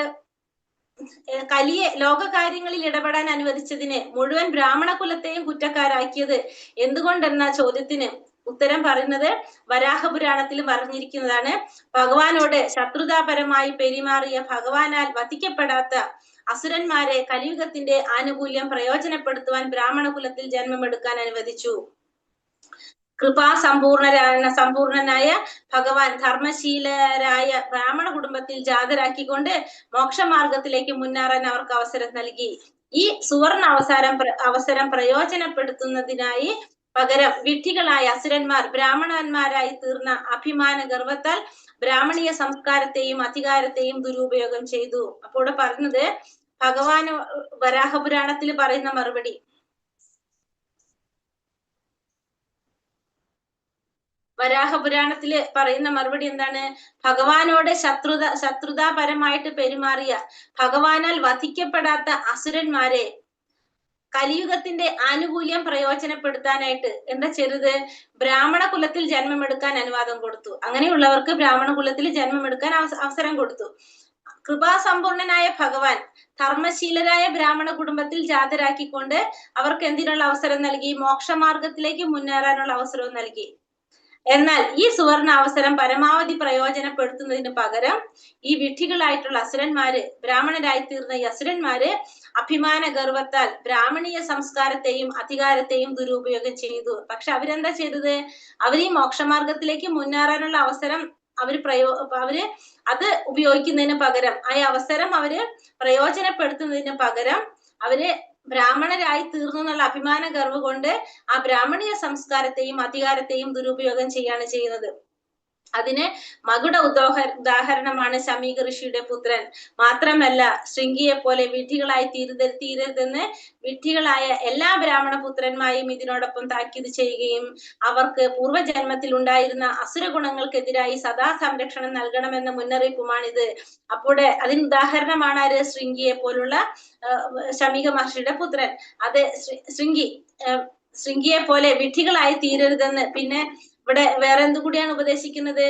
കലിയെ ലോകകാര്യങ്ങളിൽ ഇടപെടാൻ അനുവദിച്ചതിന് മുഴുവൻ ബ്രാഹ്മണ കുലത്തെയും കുറ്റക്കാരാക്കിയത് എന്തുകൊണ്ടെന്ന ചോദ്യത്തിന് ഉത്തരം പറയുന്നത് വരാഹപുരാണത്തിൽ പറഞ്ഞിരിക്കുന്നതാണ്. ഭഗവാനോട് ശത്രുതാപരമായി പെരുമാറിയ ഭഗവാനാൽ വധിക്കപ്പെടാത്ത അസുരന്മാരെ കലിയുഗത്തിന്റെ ആനുകൂല്യം പ്രയോജനപ്പെടുത്തുവാൻ ബ്രാഹ്മണ കുലത്തിൽ ജന്മമെടുക്കാൻ അനുവദിച്ചു. സമ്പൂർണനായ ഭഗവാൻ ധർമ്മശീലരായ ബ്രാഹ്മണ കുടുംബത്തിൽ ജാതരാക്കിക്കൊണ്ട് മോക്ഷമാർഗത്തിലേക്ക് മുന്നേറാൻ അവർക്ക് അവസരം നൽകി. ഈ സുവർണ അവസരം പ്രയോജനപ്പെടുത്തുന്നതിനായി പകരം വിഡ്ഢികളായ അസുരന്മാർ ബ്രാഹ്മണന്മാരായി തീർന്ന അഭിമാന ഗർവത്താൽ ബ്രാഹ്മണീയ സംസ്കാരത്തെയും അധികാരത്തെയും ദുരുപയോഗം ചെയ്തു. അപ്പോൾ ഇവിടെ പറഞ്ഞത് ഭഗവാന് വരാഹപുരാണത്തിൽ പറയുന്ന മറുപടി, വരാഹപുരാണത്തില് പറയുന്ന മറുപടി എന്താണ്, ഭഗവാനോട് ശത്രുതാപരമായിട്ട് പെരുമാറിയ ഭഗവാനാൽ വധിക്കപ്പെടാത്ത അസുരന്മാരെ കലിയുഗത്തിന്റെ ആനുകൂല്യം പ്രയോജനപ്പെടുത്താനായിട്ട് എന്താ ചെയ്തത്, ബ്രാഹ്മണ കുലത്തിൽ ജന്മമെടുക്കാൻ അനുവാദം കൊടുത്തു. അങ്ങനെയുള്ളവർക്ക് ബ്രാഹ്മണ കുലത്തിൽ ജന്മമെടുക്കാൻ അവസരം കൊടുത്തു. കൃപാസമ്പൂർണനായ ഭഗവാൻ ധർമ്മശീലരായ ബ്രാഹ്മണ കുടുംബത്തിൽ ജാതരാക്കിക്കൊണ്ട് അവർക്ക് എന്തിനുള്ള അവസരം നൽകി, മോക്ഷമാർഗത്തിലേക്ക് മുന്നേറാനുള്ള അവസരവും നൽകി. എന്നാൽ ഈ സുവർണ അവസരം പരമാവധി പ്രയോജനപ്പെടുത്തുന്നതിന് പകരം ഈ വിഡ്ഢികളായിട്ടുള്ള അസുരന്മാര്, ബ്രാഹ്മണരായി തീർന്ന ഈ അസുരന്മാര് അഭിമാന ഗർവത്താൽ ബ്രാഹ്മണീയ സംസ്കാരത്തെയും അധികാരത്തെയും ദുരുപയോഗം ചെയ്തു. പക്ഷെ അവരെന്താ ചെയ്തത്, അവർ ഈ മോക്ഷമാർഗത്തിലേക്ക് മുന്നേറാനുള്ള അവസരം അവര് അത് ഉപയോഗിക്കുന്നതിന് പകരം, ആ അവസരം അവര് പ്രയോജനപ്പെടുത്തുന്നതിന് പകരം അവര് ബ്രാഹ്മണരായി തീർന്നു എന്നുള്ള അഭിമാന ഗർവ് കൊണ്ട് ആ ബ്രാഹ്മണീയ സംസ്കാരത്തെയും അധികാരത്തെയും ദുരുപയോഗം ചെയ്യാണ് ചെയ്യുന്നത്. അതിന് മകുട ഉദാഹരണമാണ് ശമീക ഋഷിയുടെ പുത്രൻ. മാത്രമല്ല ശൃംഗിയെ പോലെ വിഡ്ഢികളായി തീരരുതെന്ന് വിഡ്ഢികളായ എല്ലാ ബ്രാഹ്മണ പുത്രന്മാരെയും ഇതിനോടൊപ്പം താക്കീത് ചെയ്യുകയും അവർക്ക് പൂർവ്വജന്മത്തിൽ ഉണ്ടായിരുന്ന അസുര ഗുണങ്ങൾക്കെതിരായി സദാ സംരക്ഷണം നൽകണമെന്ന മുന്നറിയിപ്പുമാണിത്. അപ്പോൾ അതിന് ഉദാഹരണമാണ് ആര്, ശൃംഗിയെ പോലുള്ള ശമീക മഹർഷിയുടെ പുത്രൻ. അത് ശൃംഗിയെ പോലെ വിഡ്ഢികളായി തീരരുതെന്ന്. പിന്നെ ഇവിടെ വേറെ എന്തുകൂടിയാണ് ഉപദേശിക്കുന്നത്,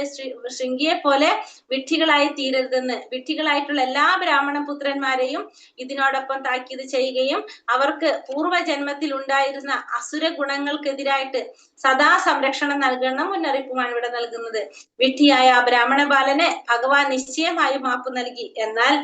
ശൃംഗിയെ പോലെ വിഡ്ഢികളായി തീരരുതെന്ന്. വിഡ്ഢികളായിട്ടുള്ള എല്ലാ ബ്രാഹ്മണ പുത്രന്മാരെയും ഇതിനോടൊപ്പം താക്കീത് ചെയ്യുകയും അവർക്ക് പൂർവ്വജന്മത്തിൽ ഉണ്ടായിരുന്ന അസുര ഗുണങ്ങൾക്കെതിരായിട്ട് സദാ സംരക്ഷണം നൽകുന്ന മുന്നറിയിപ്പുമാണ് ഇവിടെ നൽകുന്നത്. വിഡ്ഢിയായ ആ ബ്രാഹ്മണ ബാലനെ ഭഗവാൻ നിശ്ചയമായും മാപ്പ് നൽകി. എന്നാൽ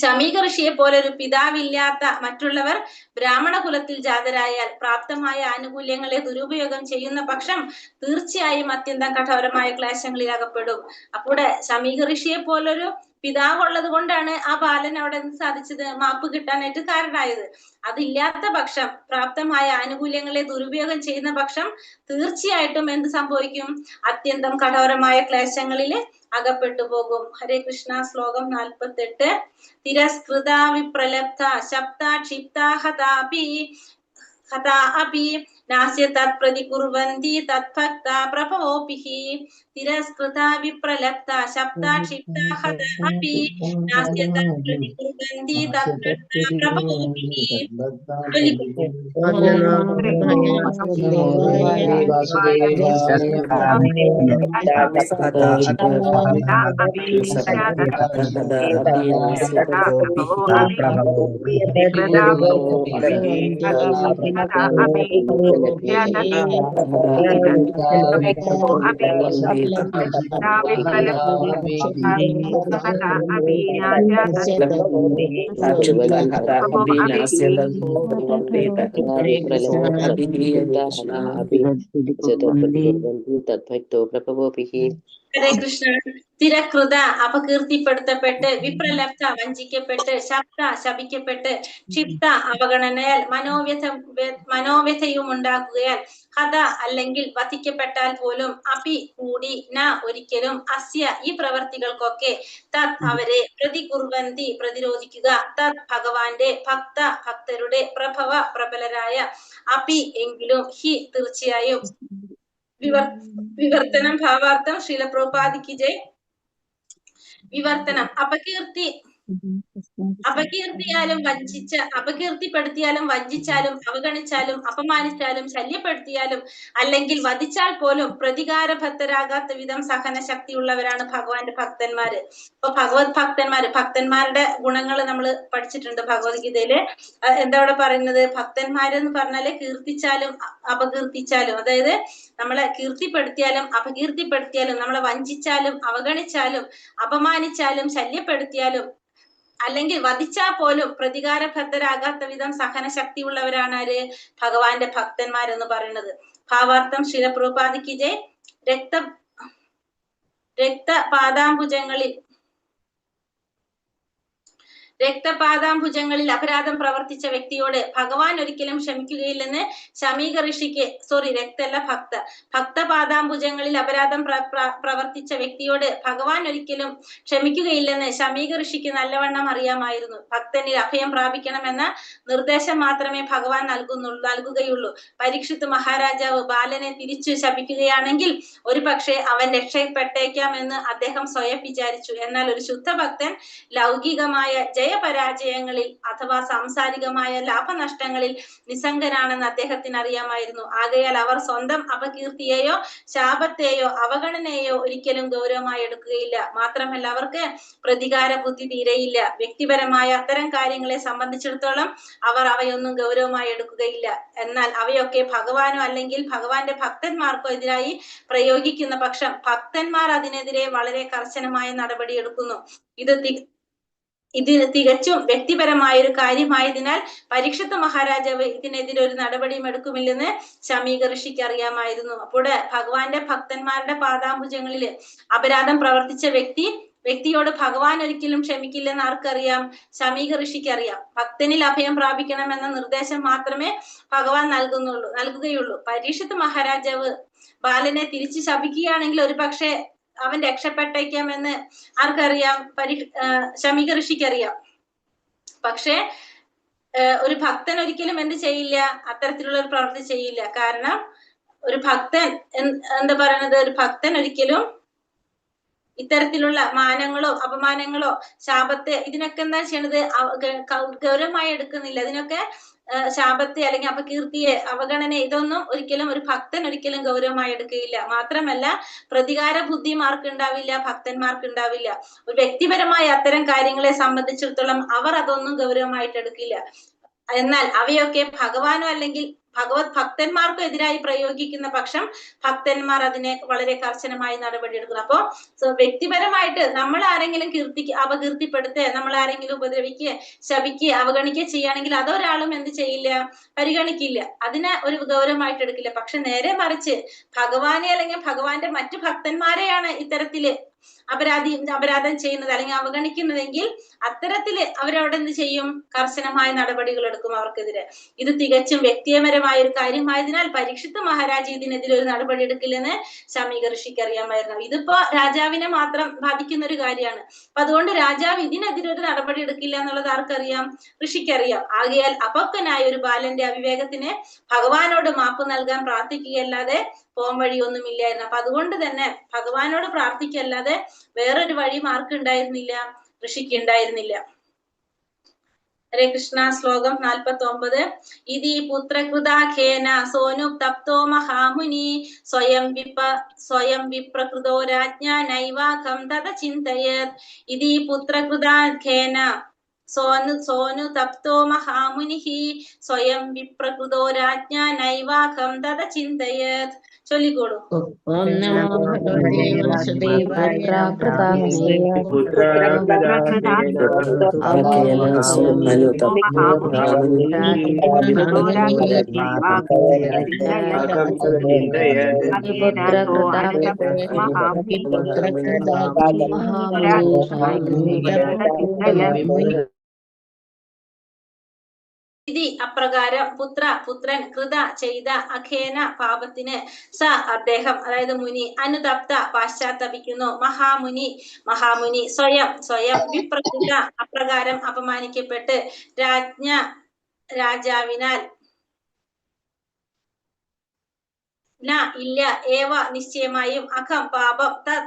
ശമീക ഋഷിയെ പോലെ ഒരു പിതാവില്ലാത്ത മറ്റുള്ളവർ ബ്രാഹ്മണ കുലത്തിൽ ജാതരായാൽ പ്രാപ്തമായ ആനുകൂല്യങ്ങളെ ദുരുപയോഗം ചെയ്യുന്ന പക്ഷം തീർച്ചയായും അത്യന്തം കഠോരമായ ക്ലേശങ്ങളിൽ അകപ്പെടും. അപ്പോൾ ശമീക ഋഷിയെ പോലൊരു പിതാവ് ഉള്ളത് കൊണ്ടാണ് ആ ബാലൻ അവിടെ സാധിച്ചത്, മാപ്പ് കിട്ടാനായിട്ട് കാരണമായത്. അതില്ലാത്ത പക്ഷം, പ്രാപ്തമായ ആനുകൂല്യങ്ങളെ ദുരുപയോഗം ചെയ്യുന്ന പക്ഷം തീർച്ചയായിട്ടും എന്ത് സംഭവിക്കും, അത്യന്തം കഠോരമായ ക്ലേശങ്ങളിൽ അകപ്പെട്ടു പോകും. ഹരേ കൃഷ്ണ. ശ്ലോകം 48. തിരസ്കൃത വിപ്രലബ്ധ ശബ്ദ ക്ഷിപ്ത ഹതാ അപി നാസ്യ തത് പ്രതികുർവന്തി തദ്ഭക്ത പ്രഭവോപിഃ. തിരസ്കൃത വിപ്രലബ്ധ ശബ്ദ ക്ഷിപ്ത ഹതാ അപി നാസ്യ തത് പ്രതികുർവന്തി തദ്ഭക്ത പ്രഭവോപിഃ. ഹരേ കൃഷ്ണ. തിരകൃത അപകീർത്തിപ്പെടുത്തപ്പെട്ട്, വിപ്രലബ്ധ വഞ്ചിക്കപ്പെട്ട്, ശബ്ദ ശപിക്കപ്പെട്ട്, ക്ഷിപ്ത അവഗണനയാൽ, മനോവ്യഥയും ഉണ്ടാക്കുകയാൽ, ഹത അല്ലെങ്കിൽ വധിക്കപ്പെട്ടാൽ പോലും, അപി കൂടി, ന ഒരിക്കലും, അസ്യ ഈ പ്രവർത്തികൾക്കൊക്കെ, തത് അവരെ, പ്രതികുർവന്തി പ്രതിരോധിക്കുക, തത് ഭഗവാന്റെ, ഭക്ത ഭക്തരുടെ, പ്രഭവ പ്രബലരായ, അപി എങ്കിലും, ഹി തീർച്ചയായും, വിവർത്തനം ഭാവാർത്ഥം ശ്രീല പ്രഭുപാദിക്ക് ജയ്. വിവർത്തനം അപകീർത്തിയാലും അപകീർത്തിപ്പെടുത്തിയാലും വഞ്ചിച്ചാലും അവഗണിച്ചാലും അപമാനിച്ചാലും ശല്യപ്പെടുത്തിയാലും അല്ലെങ്കിൽ വധിച്ചാൽ പോലും പ്രതികാരഭക്തരാകാത്ത വിധം സഹന ശക്തിയുള്ളവരാണ് ഭഗവാന്റെ ഭക്തന്മാര്. ഇപ്പൊ ഭക്തന്മാരുടെ ഗുണങ്ങൾ നമ്മൾ പഠിച്ചിട്ടുണ്ട് ഭഗവത്ഗീതയില്. എന്താ ഇവിടെ പറയുന്നത്? ഭക്തന്മാരെന്ന് പറഞ്ഞാല് കീർത്തിച്ചാലും അപകീർത്തിച്ചാലും, അതായത് നമ്മളെ കീർത്തിപ്പെടുത്തിയാലും അപകീർത്തിപ്പെടുത്തിയാലും, നമ്മളെ വഞ്ചിച്ചാലും അവഗണിച്ചാലും അപമാനിച്ചാലും ശല്യപ്പെടുത്തിയാലും അല്ലെങ്കിൽ വധിച്ചാൽ പോലും പ്രതികാരബദ്ധരാകാത്ത വിധം സഹന ശക്തിയുള്ളവരാണ് ആര്? ഭഗവാന്റെ ഭക്തന്മാരെന്ന് പറയുന്നത്. ഭാവാർത്ഥം ശ്രീല പ്രഭുപാദിക്ക് ജയ്. രക്തപാദാംബുജങ്ങളിൽ അപരാധം പ്രവർത്തിച്ച വ്യക്തിയോട് ഭഗവാൻ ഒരിക്കലും ക്ഷമിക്കുകയില്ലെന്ന് ശമീക ഋഷിക്ക്, ഭക്തപാദാംബുജങ്ങളിൽ അപരാധം പ്രവർത്തിച്ച വ്യക്തിയോട് ഭഗവാൻ ഒരിക്കലും ക്ഷമിക്കുകയില്ലെന്ന് ശമീക ഋഷിക്ക് നല്ലവണ്ണം അറിയാമായിരുന്നു. ഭക്തനിൽ അഭയം പ്രാപിക്കണമെന്ന നിർദ്ദേശം മാത്രമേ ഭഗവാൻ നൽകുകയുള്ളൂ. പരീക്ഷിത്ത് മഹാരാജാവ് ബാലനെ തിരിച്ചു ശപിക്കുകയാണെങ്കിൽ ഒരു പക്ഷേ അവൻ രക്ഷപ്പെട്ടേക്കാം എന്ന് അദ്ദേഹം സ്വയം വിചാരിച്ചു. എന്നാൽ ഒരു ശുദ്ധഭക്തൻ ലൗകികമായ ജയപരാജയങ്ങളിൽ അഥവാ സാംസാരികമായ ലാഭനഷ്ടങ്ങളിൽ നിസ്സംഗനാണെന്ന് അദ്ദേഹത്തിന് അറിയാമായിരുന്നു. ആകയാൽ അവർ സ്വന്തം അപകീർത്തിയെയോ ശാപത്തെയോ അവഗണനയെയോ ഒരിക്കലും ഗൗരവമായി എടുക്കുകയില്ല. മാത്രമല്ല അവർക്ക് പ്രതികാര ബുദ്ധി തീരെയില്ല. വ്യക്തിപരമായ അത്തരം കാര്യങ്ങളെ സംബന്ധിച്ചിടത്തോളം അവർ അവയൊന്നും ഗൗരവമായി എടുക്കുകയില്ല. എന്നാൽ അവയൊക്കെ ഭഗവാനോ അല്ലെങ്കിൽ ഭഗവാന്റെ ഭക്തന്മാർക്കോ എതിരായി പ്രയോഗിക്കുന്ന പക്ഷം ഭക്തന്മാർ അതിനെതിരെ വളരെ കർശനമായ നടപടിയെടുക്കുന്നു. ഇത് തികച്ചും വ്യക്തിപരമായ ഒരു കാര്യമായതിനാൽ പരീക്ഷിത്ത് മഹാരാജാവ് ഇതിനെതിരെ ഒരു നടപടിയും എടുക്കുമില്ലെന്ന് ശമീക ഋഷിക്ക് അറിയാമായിരുന്നു. അപ്പോൾ ഭഗവാന്റെ ഭക്തന്മാരുടെ പാദാംബുജങ്ങളിൽ അപരാധം പ്രവർത്തിച്ച വ്യക്തിയോട് ഭഗവാൻ ഒരിക്കലും ക്ഷമിക്കില്ലെന്ന് ആർക്കറിയാം? ശമീക ഋഷിക്ക് അറിയാം. ഭക്തനിൽ അഭയം പ്രാപിക്കണമെന്ന നിർദ്ദേശം മാത്രമേ ഭഗവാൻ നൽകുകയുള്ളൂ. പരീക്ഷിത്ത് മഹാരാജാവ് ബാലനെ തിരിച്ചു ശപിക്കുകയാണെങ്കിൽ ഒരു പക്ഷേ അവൻ രക്ഷപ്പെട്ടേക്കാമെന്ന് ആർക്കറിയാം? ശമീക ഋഷിക്ക് അറിയാം. പക്ഷെ ഒരു ഭക്തൻ ഒരിക്കലും എന്ത് ചെയ്യില്ല? അത്തരത്തിലുള്ള ഒരു പ്രവൃത്തി ചെയ്യില്ല. കാരണം ഒരു ഭക്തൻ എന്താ പറയുന്നത്? ഒരു ഭക്തൻ ഒരിക്കലും ഇത്തരത്തിലുള്ള മാനങ്ങളോ അപമാനങ്ങളോ ശാപത്തെ ഇതിനൊക്കെ എന്താ ചെയ്യണത്? ഗൗരവമായി എടുക്കുന്നില്ല. ഇതിനൊക്കെ ശാപത്തെ അല്ലെങ്കിൽ അപകീർത്തിയെ അവഗണന ഇതൊന്നും ഒരിക്കലും ഒരു ഭക്തൻ ഒരിക്കലും ഗൗരവമായി എടുക്കുകയില്ല. മാത്രമല്ല പ്രതികാര ബുദ്ധിയും ആർക്കുണ്ടാവില്ല? ഭക്തന്മാർക്കുണ്ടാവില്ല. ഒരു വ്യക്തിപരമായ അത്തരം കാര്യങ്ങളെ സംബന്ധിച്ചിടത്തോളം അവർ അതൊന്നും ഗൗരവമായിട്ട് എടുക്കില്ല. എന്നാൽ അവയൊക്കെ ഭഗവാനോ അല്ലെങ്കിൽ ഭക്തന്മാർക്കും എതിരായി പ്രയോഗിക്കുന്ന പക്ഷം ഭക്തന്മാർ അതിനെ വളരെ കർശനമായി നടപടിയെടുക്കുന്നു. അപ്പോ വ്യക്തിപരമായിട്ട് നമ്മൾ ആരെങ്കിലും അപകീർത്തിപ്പെടുത്തുക, നമ്മൾ ആരെങ്കിലും ഉപദ്രവിക്കുക, ശപിക്കുക, അവഗണിക്കുക ചെയ്യുകയാണെങ്കിൽ അതൊരാളും എന്ത് ചെയ്യില്ല? പരിഗണിക്കില്ല. അതിനെ ഒരു ഗൗരവമായിട്ട് എടുക്കില്ല. പക്ഷെ നേരെ മറിച്ച് ഭഗവാനെ അല്ലെങ്കിൽ ഭഗവാന്റെ മറ്റു ഭക്തന്മാരെയാണ് ഇത്തരത്തില് അപരാധം ചെയ്യുന്നത് അല്ലെങ്കിൽ അവഗണിക്കുന്നതെങ്കിൽ അത്തരത്തില് അവരവിടെ എന്ത് ചെയ്യും? കർശനമായ നടപടികൾ എടുക്കും അവർക്കെതിരെ. ഇത് തികച്ചും വ്യക്തിപരമായ ഒരു കാര്യമായതിനാൽ പരീക്ഷിത്ത് മഹാരാജ് ഇതിനെതിരെ ഒരു നടപടി എടുക്കില്ലെന്ന് ശമീക ഋഷിക്ക് അറിയാമായിരുന്നു. ഇതിപ്പോ രാജാവിനെ മാത്രം ബാധിക്കുന്ന ഒരു കാര്യമാണ്. അപ്പൊ അതുകൊണ്ട് രാജാവ് ഇതിനെതിരെ ഒരു നടപടി എടുക്കില്ല എന്നുള്ളത് ആർക്കറിയാം? ഋഷിക്കറിയാം. ആകയാൽ അപക്വനായ ഒരു ബാലന്റെ അവിവേകത്തിന് ഭഗവാനോട് മാപ്പ് നൽകാൻ പ്രാർത്ഥിക്കുകയല്ലാതെ പോം വഴിയൊന്നുമില്ലായിരുന്നു. അപ്പൊ അതുകൊണ്ട് തന്നെ ഭഗവാനോട് പ്രാർത്ഥിക്കല്ലാതെ വേറൊരു വഴി ആർക്കുണ്ടായിരുന്നില്ല? ഋഷിക്ക് ഉണ്ടായിരുന്നില്ല. ഹരേ കൃഷ്ണ. ശ്ലോകം 49. ഇതി പുത്രകൃതാഖേന സോനുപ്തപ്തോ മഹാമുനി സ്വയം വിപ്രകൃതോ രാജ്ഞാ നൈവാഖം തത ചിന്തയത്. ഇതി പുത്രകൃതാഖേന സോനു തപ്തോ മഹാമുനി സ്വയം വിപ്രകൃതോ രാജ്ഞാ നൈവാഖം തത ചിന്തയത്. ചൊല്ലിക്കോളൂ. ഓം നമോ ഭഗവതേ വാസുദേവായ വിധി അപ്രകാരം പുത്രൻ കൃത ചെയ്ത അഖേന പാപത്തിന് സ അദ്ദേഹം, അതായത് മുനി, അനുതപ്ത പാശ്ചാത്തപിക്കുന്നു, മഹാമുനി സ്വയം വിപ്രകൃത അപ്രകാരം അപമാനിക്കപ്പെട്ട് രാജാവിനാൽ ഇല്ല ഏവ നിശ്ചയമായും അഖം പാപം തത്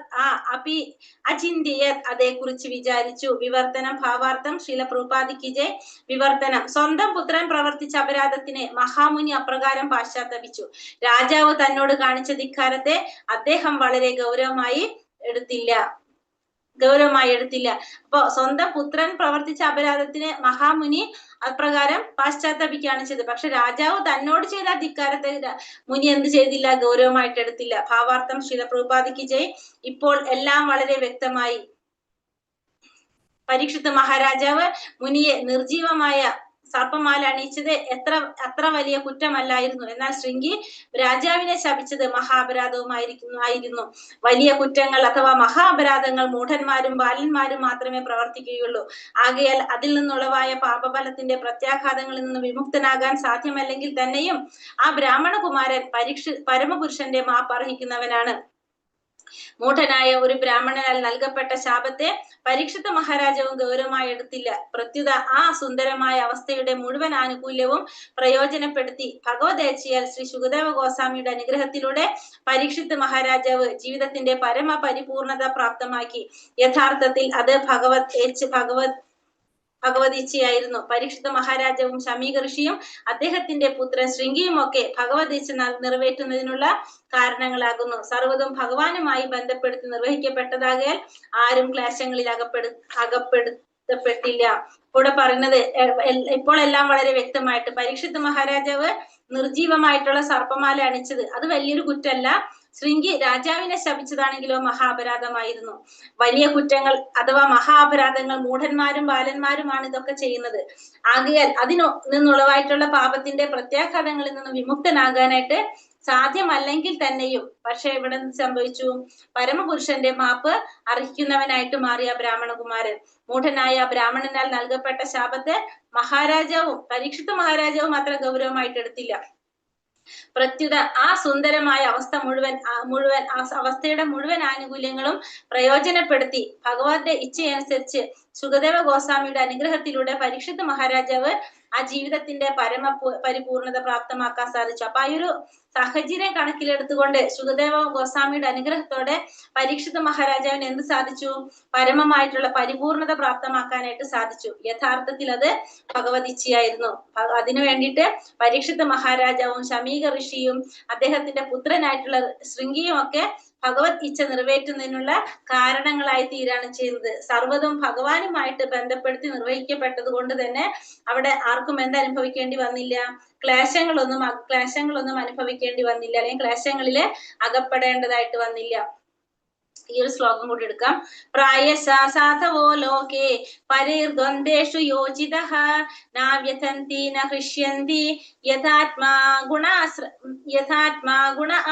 അപി അചിന്തിയത് അതേക്കുറിച്ച് വിചാരിച്ചു. വിവർത്തനം ഭാവാർത്ഥം ശ്രീല പ്രഭുപാദിക്ക് ജയ്. വിവർത്തനം: സ്വന്തം പുത്രൻ പ്രവർത്തിച്ച അപരാധത്തിന് മഹാമുനി അപ്രകാരം പാശ്ചാത്തപിച്ചു. രാജാവ് തന്നോട് കാണിച്ച ധിക്കാരത്തെ അദ്ദേഹം വളരെ ഗൗരവമായി എടുത്തില്ല. അപ്പൊ സ്വന്തം പുത്രൻ പ്രവർത്തിച്ച അപരാധത്തിന് മഹാമുനി അപ്രകാരം പാശ്ചാത്തപിക്കുകയാണ് ചെയ്തത്. പക്ഷെ രാജാവ് തന്നോട് ചെയ്ത ധിക്കാരത്തെ മുനി എന്ത് ചെയ്തില്ല? ഗൗരവമായിട്ട് എടുത്തില്ല. ഭാവാർത്ഥം ശ്രീല പ്രഭുപാദിക്ക് ജയ്. ഇപ്പോൾ എല്ലാം വളരെ വ്യക്തമായി. പരീക്ഷിത് മഹാരാജാവ് മുനിയെ നിർജീവമായ സർപ്പമാല അണിയിച്ചത് അത്ര വലിയ കുറ്റമല്ലായിരുന്നു. എന്നാൽ ശൃംഗി രാജാവിനെ ശപിച്ചത് മഹാപരാധവുമായിരുന്നു. വലിയ കുറ്റങ്ങൾ അഥവാ മഹാപരാധങ്ങൾ മൂഢന്മാരും ബാലന്മാരും മാത്രമേ പ്രവർത്തിക്കുകയുള്ളൂ. ആകയാൽ അതിൽ നിന്നുളവായ പാപഫലത്തിന്റെ പ്രത്യാഘാതങ്ങളിൽ നിന്ന് വിമുക്തനാകാൻ സാധ്യമല്ലെങ്കിൽ തന്നെയും ആ ബ്രാഹ്മണ കുമാരൻ പരമപുരുഷന്റെ മാപ്പ് അർഹിക്കുന്നവനാണ്. മൂഢനായ ഒരു ബ്രാഹ്മണനാൽ നൽകപ്പെട്ട ശാപത്തെ പരീക്ഷിത മഹാരാജാവും ഗൗരവമായി എടുത്തില്ല. പ്രത്യുത ആ സുന്ദരമായ അവസ്ഥയുടെ മുഴുവൻ ആനുകൂല്യവും പ്രയോജനപ്പെടുത്തി ഭഗവദേച്ഛയാൽ ശ്രീ ശുകദേവ ഗോസ്വാമിയുടെ അനുഗ്രഹത്തിലൂടെ പരീക്ഷിത് മഹാരാജാവ് ജീവിതത്തിന്റെ പരമപരിപൂർണത പ്രാപ്തമാക്കി. യഥാർത്ഥത്തിൽ അത് ഭഗവദീച്ഛയായിരുന്നു. പരീക്ഷിത മഹാരാജാവും ശമീക ഋഷിയും അദ്ദേഹത്തിന്റെ പുത്രൻ ശൃംഗിയും ഒക്കെ ഭഗവദീച്ഛ നിറവേറ്റുന്നതിനുള്ള കാരണങ്ങളാകുന്നു. സർവ്വതും ഭഗവാനുമായി ബന്ധപ്പെടുത്തി നിർവഹിക്കപ്പെട്ടതാകയാൽ ആരും ക്ലേശങ്ങളിൽ അകപ്പെടുത്തപ്പെട്ടില്ല. ഇവിടെ പറയുന്നത് ഇപ്പോൾ എല്ലാം വളരെ വ്യക്തമായിട്ട്, പരീക്ഷിത് മഹാരാജാവ് നിർജീവമായിട്ടുള്ള സർപ്പമാല അണിച്ചത് അത് വലിയൊരു കുറ്റമല്ല. ശൃംഗി രാജാവിനെ ശപിച്ചതാണെങ്കിലോ മഹാപരാധമായിരുന്നു. വലിയ കുറ്റങ്ങൾ അഥവാ മഹാപരാധങ്ങൾ മൂഢന്മാരും ബാലന്മാരുമാണ് ഇതൊക്കെ ചെയ്യുന്നത്. ആകയാൽ നിന്നുളവായിട്ടുള്ള പാപത്തിന്റെ പ്രത്യാഘാതങ്ങളിൽ നിന്ന് വിമുക്തനാകാനായിട്ട് സാധ്യമല്ലെങ്കിൽ തന്നെയും പക്ഷെ ഇവിടെ സംഭവിച്ചു, പരമപുരുഷന്റെ മാപ്പ് അർഹിക്കുന്നവനായിട്ട് മാറിയ ബ്രാഹ്മണകുമാരൻ. മൂഢനായ ബ്രാഹ്മണനാൽ നൽകപ്പെട്ട ശാപത്തെ പരീക്ഷിത് മഹാരാജാവും അത്ര ഗൗരവമായിട്ട് എടുത്തില്ല. പ്രത്യുത ആ സുന്ദരമായ അവസ്ഥയുടെ മുഴുവൻ ആനുകൂല്യങ്ങളും പ്രയോജനപ്പെടുത്തി ഭഗവാന്റെ ഇച്ഛയനുസരിച്ച് ശുകദേവ ഗോസ്വാമിയുടെ അനുഗ്രഹത്തിലൂടെ പരീക്ഷിത് മഹാരാജാവ് ആ ജീവിതത്തിന്റെ പരിപൂർണത പ്രാപ്തമാക്കാൻ സാധിച്ചു. അപ്പൊ ആ ഒരു സാഹചര്യം കണക്കിലെടുത്തുകൊണ്ട് ശുകദേവ ഗോസ്വാമിയുടെ അനുഗ്രഹത്തോടെ പരീക്ഷിത് മഹാരാജാവിന് എന്ത് സാധിച്ചു? പരമമായിട്ടുള്ള പരിപൂർണത പ്രാപ്തമാക്കാനായിട്ട് സാധിച്ചു. യഥാർത്ഥത്തിൽ അത് ഭഗവദീച്ഛയായിരുന്നു. അതിനു വേണ്ടിയിട്ട് പരീക്ഷിത് മഹാരാജാവും ശമീക ഋഷിയും അദ്ദേഹത്തിന്റെ പുത്രനായിട്ടുള്ള ശൃംഗിയും ഒക്കെ ഭഗവത് ഇച്ഛ നിറവേറ്റുന്നതിനുള്ള കാരണങ്ങളായി തീരാണ് ചെയ്യുന്നത്. സർവ്വതും ഭഗവാനുമായിട്ട് ബന്ധപ്പെടുത്തി നിർവഹിക്കപ്പെട്ടത് കൊണ്ട് തന്നെ അവിടെ ആർക്കും എന്തനുഭവിക്കേണ്ടി വന്നില്ല? ക്ലേശങ്ങളൊന്നും അനുഭവിക്കേണ്ടി വന്നില്ല, അല്ലെങ്കിൽ ക്ലേശങ്ങളില് അകപ്പെടേണ്ടതായിട്ട് വന്നില്ല. ഈ ഒരു ശ്ലോകം കൂടി എടുക്കാം. പ്രായശാ സാധവോ ലോകേ പരൈർദ്വന്ദ്വേഷു യോജിതഃ നാവ്യഥന്തി ന ഹൃഷ്യന്തി യഥാത്മാ ഗുണ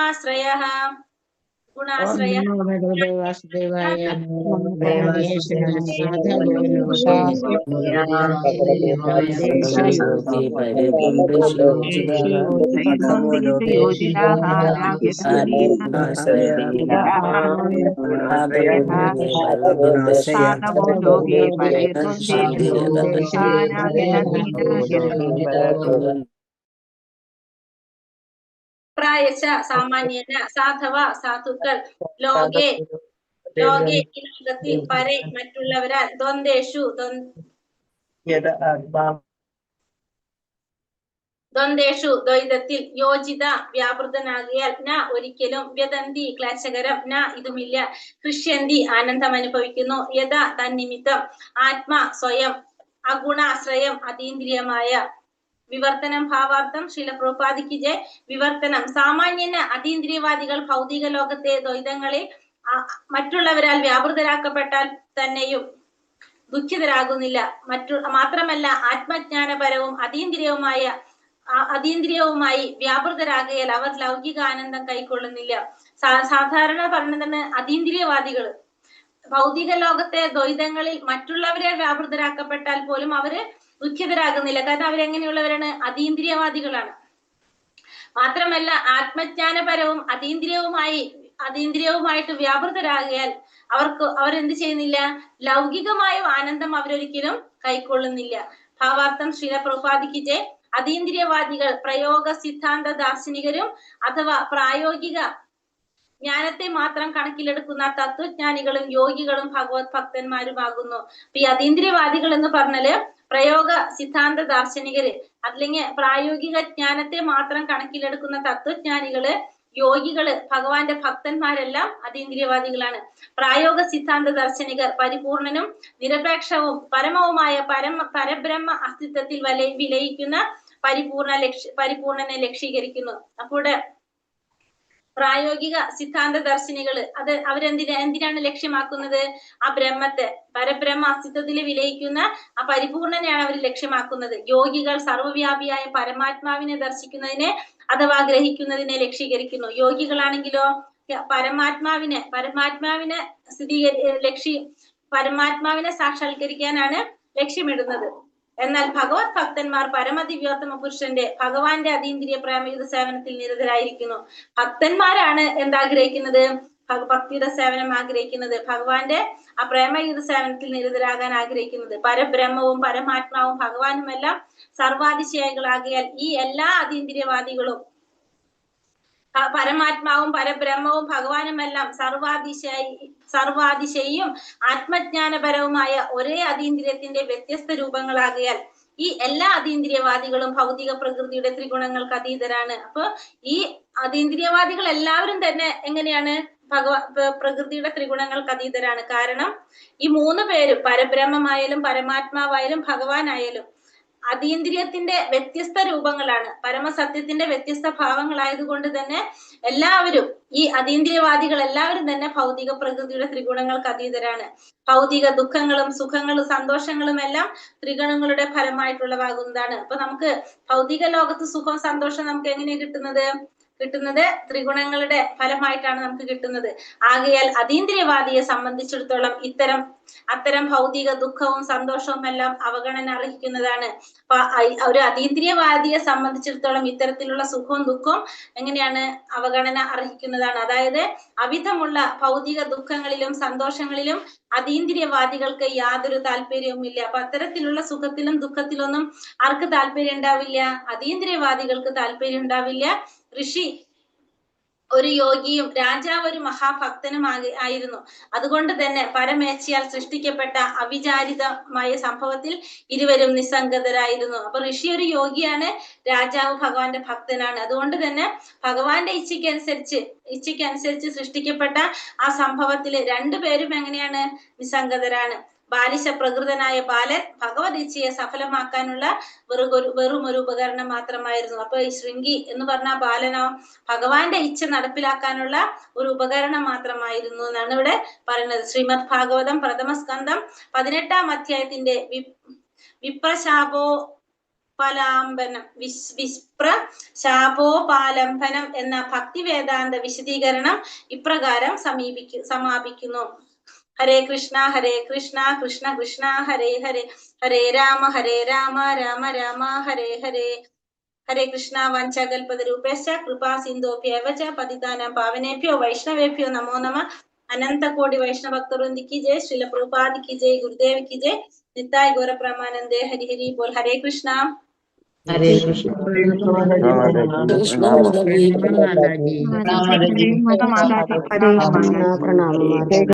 ആശ്രയഃ. വാസുദേവായ പ്രായശ സാമാന്യേന, സാധവ സാധുക്കൾ, ലോകേ ഈ ലോകത്തിൽ, പരേ മറ്റുള്ളവരാൽ, ദ്വന്ദ്വേഷു ദ്വൈതത്തിൽ, യോജിത വ്യാപൃതനാകിയാൽ, ന ഒരിക്കലും, വ്യതന്തി ക്ലേശകരം, ന ഇതുമില്ല, ഹൃഷ്യന്തി ആനന്ദം അനുഭവിക്കുന്നു, യഥാ തന്നിമിത്തം, ആത്മാ സ്വയം, അഗുണാശ്രയം അതീന്ദ്രിയമായ, വിവർത്തനം ഭാവാർത്ഥം ശ്രീല പ്രഭുപാദിക്ക് ജയ്. വിവർത്തനം സാമാന്യന അതീന്ദ്രിയവാദികൾ ഭൗതിക ലോകത്തെ ദ്വൈതങ്ങളിൽ മറ്റുള്ളവരാൽ വ്യാപൃതരാക്കപ്പെട്ടാൽ തന്നെയും ദുഃഖിതരാകുന്നില്ല. മാത്രമല്ല ആത്മജ്ഞാനപരവും അതീന്ദ്രിയവുമായി വ്യാപൃതരാകയാൽ അവർ ലൗകിക ആനന്ദം കൈക്കൊള്ളുന്നില്ല. സാധാരണ പറഞ്ഞതാണ് അതീന്ദ്രിയവാദികൾ ഭൗതിക ലോകത്തെ ദ്വൈതങ്ങളിൽ മറ്റുള്ളവരെ വ്യാപൃതരാക്കപ്പെട്ടാൽ പോലും അവര് ദുഃഖിതരാകുന്നില്ല. കാരണം അവരെങ്ങനെയുള്ളവരാണ്? അതീന്ദ്രിയവാദികളാണ്. മാത്രമല്ല ആത്മജ്ഞാനപരവും അതീന്ദ്രിയവുമായിട്ട് വ്യാപൃതരാകിയാൽ അവരെന്ത് ചെയ്യുന്നില്ല? ലൗകികമായ ആനന്ദം അവരൊരിക്കലും കൈക്കൊള്ളുന്നില്ല. ഭാവാർത്ഥം ശ്രീല പ്രഭുപാദിക്ക് ജയ്. അതീന്ദ്രിയവാദികൾ പ്രയോഗ സിദ്ധാന്ത ദാർശനികരും അഥവാ പ്രായോഗിക ജ്ഞാനത്തെ മാത്രം കണക്കിലെടുക്കുന്ന തത്വജ്ഞാനികളും യോഗികളും ഭഗവത് ഭക്തന്മാരുമാകുന്നു. ഈ അതീന്ദ്രിയവാദികൾ എന്ന് പറഞ്ഞാല് പ്രയോഗ സിദ്ധാന്ത ദാർശനികര്, അല്ലെങ്കിൽ പ്രായോഗിക ജ്ഞാനത്തെ മാത്രം കണക്കിലെടുക്കുന്ന തത്വജ്ഞാനികള്, യോഗികള്, ഭഗവാന്റെ ഭക്തന്മാരെല്ലാം അതീന്ദ്രിയവാദികളാണ്. പ്രായോഗ സിദ്ധാന്ത ദർശനികർ പരിപൂർണനും നിരപേക്ഷവും പരമവുമായ പരബ്രഹ്മ അസ്തിത്വത്തിൽ വിലയിക്കുന്ന പരിപൂർണനെ ലക്ഷീകരിക്കുന്നു. അപ്പോൾ പ്രായോഗിക സിദ്ധാന്ത ദർശനികള് അവരെന്തിനാണ് ലക്ഷ്യമാക്കുന്നത്? ആ ബ്രഹ്മത്തെ, പരബ്രഹ്മ അസ്തിത്വത്തിൽ വിലയിക്കുന്ന ആ പരിപൂർണനെയാണ് അവർ ലക്ഷ്യമാക്കുന്നത്. യോഗികൾ സർവ്വവ്യാപിയായ പരമാത്മാവിനെ ദർശിക്കുന്നതിനെ അഥവാ ഗ്രഹിക്കുന്നതിനെ ലക്ഷീകരിക്കുന്നു. യോഗികളാണെങ്കിലോ പരമാത്മാവിനെ സാക്ഷാത്കരിക്കാനാണ് ലക്ഷ്യമിടുന്നത്. എന്നാൽ ഭഗവത് ഭക്തന്മാർ പരമദിവ്യോത്തമ പുരുഷന്റെ ഭഗവാന്റെ അതീന്ദ്രിയ പ്രേമയുധ സേവനത്തിൽ നിരതരായിരിക്കുന്നു. ഭക്തന്മാരാണ് എന്താഗ്രഹിക്കുന്നത്? ഭക്തിയുടെ സേവനം ആഗ്രഹിക്കുന്നത്, ഭഗവാന്റെ ആ പ്രേമയുധ സേവനത്തിൽ നിരതരാകാൻ ആഗ്രഹിക്കുന്നത്. പരബ്രഹ്മവും പരമാത്മാവും ഭഗവാനുമെല്ലാം സർവാതിശയികളാകിയാൽ ഈ എല്ലാ അതീന്ദ്രിയവാദികളും പരമാത്മാവും പരബ്രഹ്മവും ഭഗവാനുമെല്ലാം സർവാതിശയും ആത്മജ്ഞാനപരവുമായ ഒരേ അതീന്ദ്രിയത്തിന്റെ വ്യത്യസ്ത രൂപങ്ങളാകിയാൽ ഈ എല്ലാ അതീന്ദ്രിയവാദികളും ഭൗതിക പ്രകൃതിയുടെ ത്രിഗുണങ്ങൾക്ക് അതീതരാണ്. അപ്പൊ ഈ അതീന്ദ്രിയവാദികൾ എല്ലാവരും തന്നെ എങ്ങനെയാണ്? പ്രകൃതിയുടെ ത്രിഗുണങ്ങൾക്ക് അതീതരാണ്. കാരണം ഈ മൂന്ന് പേരും, പരബ്രഹ്മമായാലും പരമാത്മാവായാലും ഭഗവാനായാലും, അതീന്ദ്രിയത്തിന്റെ വ്യത്യസ്ത രൂപങ്ങളാണ്, പരമസത്യത്തിന്റെ വ്യത്യസ്ത ഭാവങ്ങളായതുകൊണ്ട് തന്നെ എല്ലാവരും, ഈ അതീന്ദ്രിയവാദികൾ എല്ലാവരും തന്നെ ഭൗതിക പ്രകൃതിയുടെ ത്രിഗുണങ്ങൾക്ക് അതീതരാണ്. ഭൗതിക ദുഃഖങ്ങളും സുഖങ്ങളും സന്തോഷങ്ങളും എല്ലാം ത്രിഗുണങ്ങളുടെ ഫലമായിട്ടുള്ളതാകുന്നതാണ്. അപ്പൊ നമുക്ക് ഭൗതിക ലോകത്ത് സുഖവും സന്തോഷവും നമുക്ക് എങ്ങനെയാണ് കിട്ടുന്നത്? ത്രിഗുണങ്ങളുടെ ഫലമായിട്ടാണ് നമുക്ക് കിട്ടുന്നത്. ആകയാൽ അതീന്ദ്രിയവാദിയെ സംബന്ധിച്ചിടത്തോളം അത്തരം ഭൗതിക ദുഃഖവും സന്തോഷവും എല്ലാം അവഗണന അർഹിക്കുന്നതാണ്. ഒരു അതീന്ദ്രിയവാദിയെ സംബന്ധിച്ചിടത്തോളം ഇത്തരത്തിലുള്ള സുഖവും ദുഃഖവും എങ്ങനെയാണ്? അവഗണന അർഹിക്കുന്നതാണ്. അതായത് അവിധമുള്ള ഭൗതിക ദുഃഖങ്ങളിലും സന്തോഷങ്ങളിലും അതീന്ദ്രിയവാദികൾക്ക് യാതൊരു താല്പര്യവുമില്ല. അപ്പൊ അത്തരത്തിലുള്ള സുഖത്തിലും ദുഃഖത്തിലൊന്നും ആർക്ക് താല്പര്യം ഉണ്ടാവില്ല? അതീന്ദ്രിയവാദികൾക്ക് താല്പര്യം ഉണ്ടാവില്ല. ഋഷി ഒരു യോഗിയും രാജാവ് ഒരു മഹാഭക്തനും ആയിരുന്നു. അതുകൊണ്ട് തന്നെ പരമേച്ഛയാൽ സൃഷ്ടിക്കപ്പെട്ട അവിചാരിതമായ സംഭവത്തിൽ ഇരുവരും നിസ്സംഗതരായിരുന്നു. അപ്പൊ ഋഷി ഒരു യോഗിയാണ്, രാജാവ് ഭഗവാന്റെ ഭക്തനാണ്. അതുകൊണ്ട് തന്നെ ഭഗവാന്റെ ഇച്ഛയ്ക്കനുസരിച്ച് സൃഷ്ടിക്കപ്പെട്ട ആ സംഭവത്തിൽ രണ്ടുപേരും എങ്ങനെയാണ്? നിസ്സംഗതരാണ്. ബാലിശ പ്രകൃതനായ ബാലൻ ഭഗവത് ഇച്ഛയെ സഫലമാക്കാനുള്ള വെറും ഒരു ഉപകരണം മാത്രമായിരുന്നു. അപ്പൊ ഈ ശൃംഗി എന്ന് പറഞ്ഞ ബാലനോ ഭഗവാന്റെ ഇച്ഛ നടപ്പിലാക്കാനുള്ള ഒരു ഉപകരണം മാത്രമായിരുന്നു എന്നാണ് ഇവിടെ പറയുന്നത്. ശ്രീമദ് ഭാഗവതം പ്രഥമ സ്കന്ധം 18-ാം അധ്യായത്തിന്റെ വിപ്രശാപോപാലംബനം എന്ന ഭക്തി വേദാന്ത വിശദീകരണം ഇപ്രകാരം സമാപിക്കുന്നു. ഹരേ കൃഷ്ണ കൃഷ്ണ കൃഷ്ണ ഹരേ ഹരേ, ഹരേ രാമ രാമ രാമ ഹരേ ഹരേ. ഹരേ കൃഷ്ണ. വഞ്ചകൽപതരൂപേശ്ച കൃപാ സിന്ധോഭ്യവ ച പതിതാനാം പാവനേഭ്യോ വൈഷ്ണവേഭ്യോ നമോ നമഃ. അനന്ത കോടി വൈഷ്ണവഭക്തവൃന്ദി ജയ്. ശ്രീല പ്രഭുപാദ് ജയ്. ഗുരുദേവ് കി ജയ്. നിത്തായ് ഗൗര പ്രമാനന്ദേ. ഹരി ഹരി ബോൽ. ഹരേ കൃഷ്ണ. ഹരേ കൃഷ്ണ. പ്രണാമം.